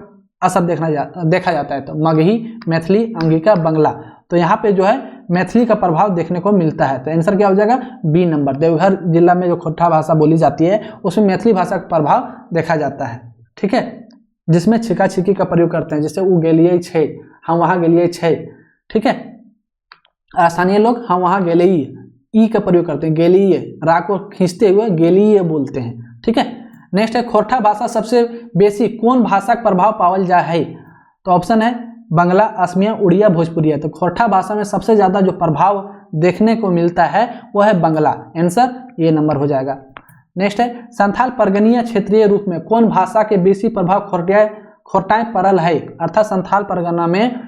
असर देखा जाता है। तो मगही, मैथिली, अंगिका, बंगला। तो यहाँ पे जो है मैथिली का प्रभाव देखने को मिलता है। तो आंसर क्या हो जाएगा, बी नंबर। देवघर जिला में जो खोरठा भाषा बोली जाती है उसमें मैथिली भाषा का प्रभाव देखा जाता है। ठीक है, जिसमें छिका छिकी का प्रयोग करते हैं, जैसे वो गेलिए छे, हम वहाँ गेलिए छे। ठीक है, स्थानीय लोग हम वहाँ गेलिए, ई का प्रयोग करते हैं, गेलिए, रा को खींचते हुए गेलिए बोलते हैं। ठीक है, नेक्स्ट है खोरठा भाषा सबसे बेसी कौन भाषा का प्रभाव पावल जा है। तो ऑप्शन है बंगला, असमिया, उड़िया, भोजपुरिया। तो खोरठा भाषा में सबसे ज्यादा जो प्रभाव देखने को मिलता है वो है बंगला। आंसर ये नंबर हो जाएगा। नेक्स्ट है संथाल परगनिया क्षेत्रीय रूप में कौन भाषा के बेसी प्रभाव खोरटाएं परल है, अर्थात संथाल परगना में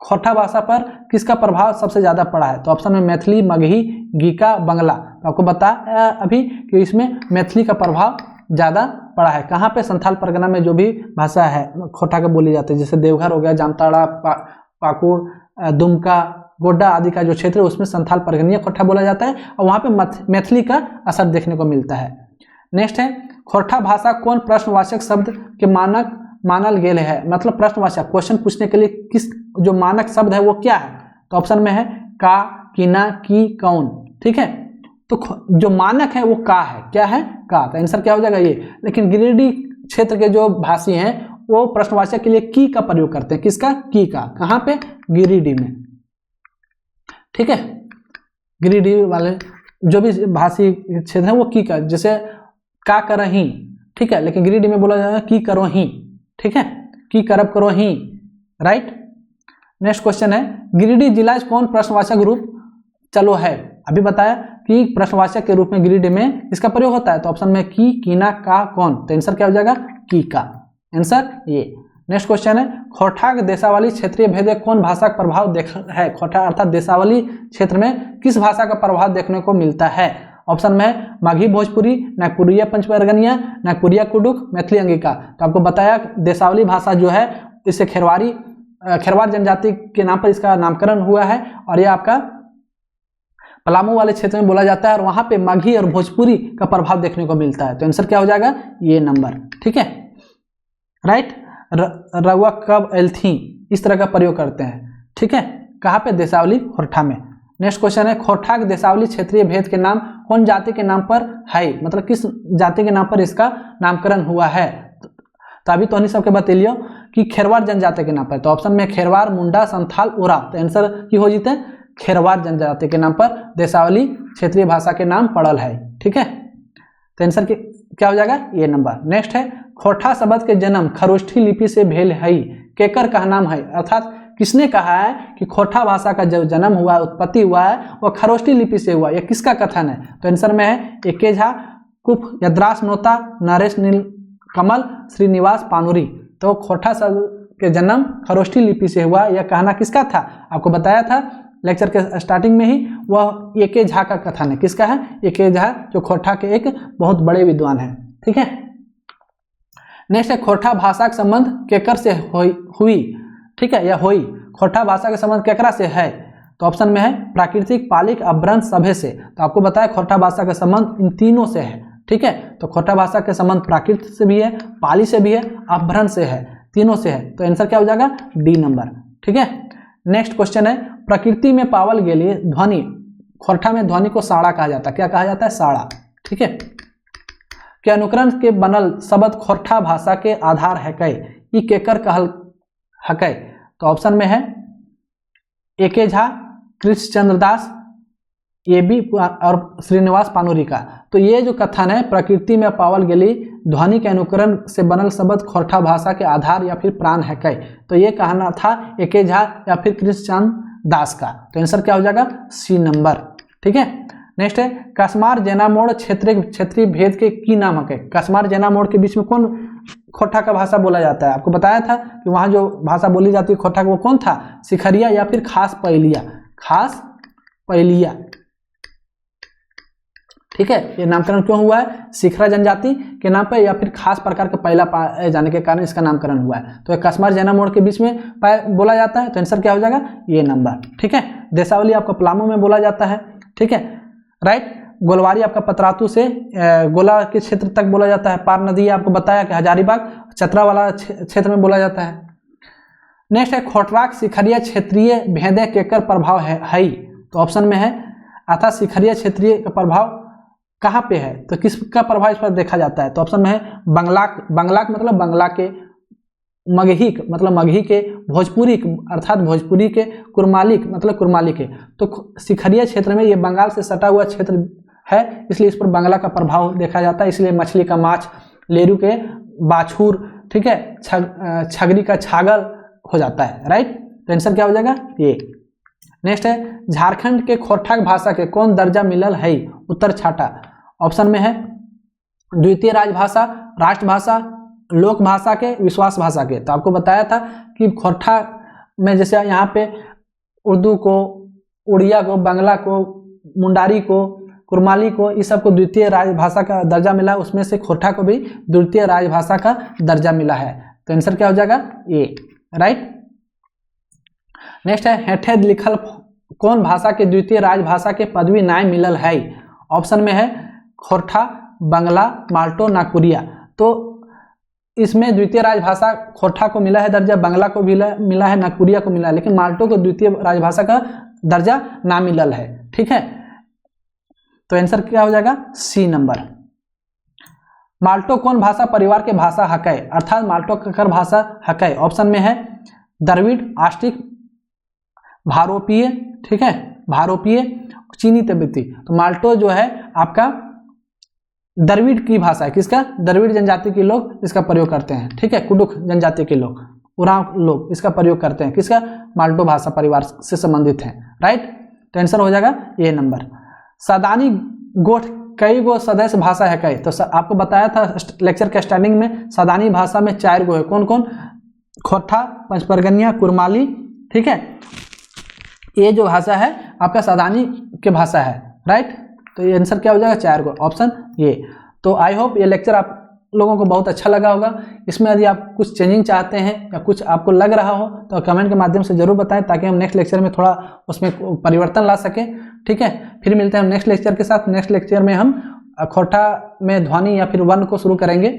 खोरठा भाषा पर किसका प्रभाव सबसे ज्यादा पड़ा है? तो ऑप्शन में मैथिली, मगही, गीका, बंगला। तो आपको बताया अभी कि इसमें मैथिली का प्रभाव ज्यादा पड़ा है। कहाँ पे? संथाल परगना में जो भी भाषा है खोरठा का बोली जाती है, जैसे देवघर हो गया, जामताड़ा, पाकुड़, दुमका, गोड्डा आदि का जो क्षेत्र है उसमें संथाल परगनिया खोरठा बोला जाता है और वहाँ पे मैथिली का असर देखने को मिलता है। नेक्स्ट है, खोरठा भाषा कौन प्रश्नवाचक शब्द के मानक मानल गेल है? मतलब प्रश्नवाचक क्वेश्चन पूछने के लिए किस जो मानक शब्द है वो क्या है? तो ऑप्शन में है का, किना, की, कौन। ठीक है, तो जो मानक है वो का है। क्या है? का। तो आंसर क्या हो जाएगा? ये। लेकिन गिरिडीह क्षेत्र के जो भाषी हैं वो प्रश्नवाचक के लिए की का प्रयोग करते हैं। किसका? की का। कहाँ पे? गिरिडीह में। ठीक है, गिरिडीह वाले जो भी भाषी क्षेत्र है वो की का, जैसे का करही, ठीक है, लेकिन गिरिडीह में बोला जाएगा की करो ही। ठीक है, की करब करो ही। राइट। नेक्स्ट क्वेश्चन है, गिरिडीह जिला कौन प्रश्नवाचक रूप चलो है? अभी बताया कि प्रश्नवाचक के रूप में गिरिडीह में इसका प्रयोग होता है। तो ऑप्शन में की, कीना, का, कौन। तो आंसर क्या हो जाएगा? की का। आंसर ये। नेक्स्ट क्वेश्चन है, खोरठा देशावली क्षेत्रीय भेद कौन भाषा का प्रभाव देख है? खोरठा अर्थात देशावली क्षेत्र में किस भाषा का प्रभाव देखने को मिलता है? ऑप्शन में है मगही भोजपुरी, नागपुरिया पंचपरगनिया, नागपुरिया कुडुख, मैथिली अंगिका। तो आपको बताया देशावली भाषा जो है इसे खेरवार जनजाति के नाम पर इसका नामकरण हुआ है और यह आपका पलामू वाले क्षेत्र में बोला जाता है और वहां पे मगही और भोजपुरी का प्रभाव देखने को मिलता है। तो आंसर क्या हो जाएगा? ये नंबर। ठीक है, राइट। रउआ कब एलथी इस तरह का प्रयोग करते हैं। ठीक है, कहाँ पे? देशावली खोरठा में। नेक्स्ट क्वेश्चन है, खोरठा के देशावली क्षेत्रीय भेद के नाम कौन जाति के नाम पर है? मतलब किस जाति के नाम पर इसका नामकरण हुआ है? तो अभी तो नहीं सबके बता लियो कि खेरवार जनजाति के नाम पर। तो ऑप्शन में खेरवार, मुंडा, संथाल, उरा। तो आंसर की हो जीते? खेरवार जनजाति के नाम पर देशावली क्षेत्रीय भाषा के नाम पड़ल है। ठीक है, तो आंसर क्या हो जाएगा? ये नंबर। नेक्स्ट है, खोरठा शब्द के जन्म खरोष्ठी लिपि से भेल है, केकर का नाम है? अर्थात किसने कहा है कि खोरठा भाषा का जो जन्म हुआ, उत्पत्ति हुआ है वह खरोष्ठी लिपि से हुआ? यह किसका कथन है? तो आंसर में है एके झा, कुफ यद्रास नोता, नरेश नीलकमल, श्रीनिवास पानुरी। तो खोरठा शब्द के जन्म खरोष्ठी लिपि से हुआ, यह कहना किसका था? आपको बताया था लेक्चर के स्टार्टिंग में ही, वह एके झा का कथन है। किसका है? एके झा, जो खोरठा के एक बहुत बड़े विद्वान हैं। ठीक है, नेक्स्ट है, खोरठा भाषा का संबंध केकर से हुई? ठीक है, यह हुई। खोरठा भाषा का संबंध केकरा से है? तो ऑप्शन में है प्राकृतिक, पालिक, अपभ्रंश, सभ्य से। तो आपको बताया खोरठा भाषा का संबंध इन तीनों से है। ठीक है, तो खोरठा भाषा के संबंध प्राकृत से भी है, पाली से भी है, अपभ्रंश से है, तीनों से है। तो आंसर क्या हो जाएगा? D number. ठीक है, नेक्स्ट क्वेश्चन है, प्रकृति में पावल गेली ध्वनि, खोरठा में ध्वनि को साड़ा कहा जाता है। क्या कहा जाता है? साड़ा। ठीक है, के अनुकरण के बनल शब्द खोरठा भाषा के आधार है कै, ई केकर कहल हकै? तो ऑप्शन में है एके झा, कृष्णचंद्र दास, ये भी और श्रीनिवास पानुरी का। तो ये जो कथन है, प्रकृति में पावल गेली ध्वनि के अनुकरण से बनल शब्द खोरठा भाषा के आधार या फिर प्राण है कै, तो ये कहना था एके झा या फिर कृष्णचंद्र दास का। तो आंसर क्या हो जाएगा? C number. ठीक है, नेक्स्ट है, कसमार जैनामोड़ क्षेत्रीय भेद के की नाम है? कसमार जैनामोड़ के बीच में कौन खोरठा का भाषा बोला जाता है? आपको बताया था कि वहां जो भाषा बोली जाती है खोरठा का वो कौन था? सिखरिया या फिर खास पहलिया? खास पहलिया। ठीक है, ये नामकरण क्यों हुआ है? सिखरा जनजाति के नाम पर या फिर खास प्रकार का पहला पाए जाने के कारण इसका नामकरण हुआ है। तो कसमार जैनामोड़ के बीच में बोला जाता है। तो आंसर क्या हो जाएगा? ये नंबर। ठीक है, देशावली आपका पलामू में बोला जाता है। ठीक है, राइट। गोलवारी आपका पतरातू से गोला के क्षेत्र तक बोला जाता है। पार नदी आपको बताया कि हजारीबाग चतरा वाला क्षेत्र में बोला जाता है। नेक्स्ट है, खोटराक सिखरिया क्षेत्रीय भेदे केकर प्रभाव है? तो ऑप्शन में है अथा सिखरिया क्षेत्रीय का प्रभाव कहाँ पे है? तो किसका प्रभाव इस पर देखा जाता है? तो ऑप्शन में है बंगलाक मतलब बंगला के, मगही मतलब मगही के, भोजपुरी अर्थात भोजपुरी के, कुरमालिक मतलब कुरमाली के। तो सिखरिया क्षेत्र में ये बंगाल से सटा हुआ क्षेत्र है, इसलिए इस पर बंगला का प्रभाव देखा जाता है। इसलिए मछली का माछ, लेरू के बाछुर, ठीक है, छगरी का छागल हो जाता है। राइट, तो आंसर क्या हो जाएगा? ये। नेक्स्ट है, झारखंड के खोरठा भाषा के कौन दर्जा मिलल है? उत्तर छाटा। ऑप्शन में है द्वितीय राजभाषा, राष्ट्रभाषा, लोक भाषा के, विश्वास भाषा के। तो आपको बताया था कि खोरठा में जैसे यहाँ पे उर्दू को, उड़िया को, बांग्ला को, मुंडारी को, कुरमाली को, इस सब को द्वितीय राजभाषा का दर्जा मिला, उसमें से खोरठा को भी द्वितीय राजभाषा का दर्जा मिला है। तो आंसर क्या हो जाएगा? ए, राइट। नेक्स्ट है हेठे लिखल कौन भाषा के द्वितीय राजभाषा के पदवी नाय मिलल है? ऑप्शन में है खोरठा, बांग्ला, माल्टो, नागपुरिया। तो इसमें द्वितीय राजभाषा खोरठा को मिला है दर्जा, बांग्ला को मिला है, नागपुरिया को मिला है, लेकिन माल्टो को द्वितीय राजभाषा का दर्जा ना मिलल है। ठीक है, तो आंसर क्या हो जाएगा? C number. माल्टो कौन भाषा परिवार के भाषा हकै? अर्थात माल्टो ककर भाषा हकै? ऑप्शन में है द्रविड़, आस्टिक, भारोपीय, ठीक है, भारोपीय, चीनी तिब्बती। तो माल्टो जो है आपका द्रविड़ की भाषा है। किसका? द्रविड़ जनजाति के लोग इसका प्रयोग करते हैं। ठीक है, कुडुख जनजाति के लोग, उरांव लोग इसका प्रयोग करते हैं। किसका? माल्टो भाषा परिवार से संबंधित है। राइट, तो आंसर हो जाएगा ए नंबर। सदानी गोठ कई गो सदस्य भाषा है कई? तो आपको बताया था लेक्चर के स्टार्टिंग में, सदानी भाषा में 4 गो है। कौन कौन? खोरठा, पंचपरगनिया, कुरमाली। ठीक है, ये जो भाषा है आपका सदानी के भाषा है। राइट, तो ये आंसर क्या हो जाएगा? 4 गो, ऑप्शन ये। तो आई होप ये लेक्चर आप लोगों को बहुत अच्छा लगा होगा। इसमें यदि आप कुछ चेंजिंग चाहते हैं या कुछ आपको लग रहा हो तो कमेंट के माध्यम से जरूर बताएं, ताकि हम नेक्स्ट लेक्चर में थोड़ा उसमें परिवर्तन ला सकें। ठीक है, फिर मिलते हैं हम नेक्स्ट लेक्चर के साथ। नेक्स्ट लेक्चर में हम खोरठा में ध्वनि या फिर वर्ण को शुरू करेंगे।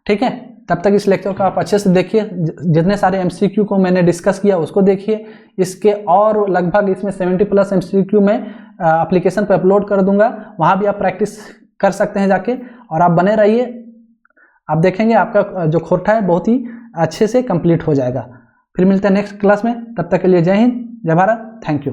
ठीक है, तब तक इस लेक्चर को आप अच्छे से देखिए। जितने सारे MCQ को मैंने डिस्कस किया उसको देखिए। इसके और लगभग इसमें 70+ MCQ में एप्लीकेशन पर अपलोड कर दूंगा, वहाँ भी आप प्रैक्टिस कर सकते हैं जाके, और आप बने रहिए। आप देखेंगे आपका जो खोरठा है बहुत ही अच्छे से कंप्लीट हो जाएगा। फिर मिलते हैं नेक्स्ट क्लास में, तब तक के लिए जय हिंद, जय भारत, थैंक यू।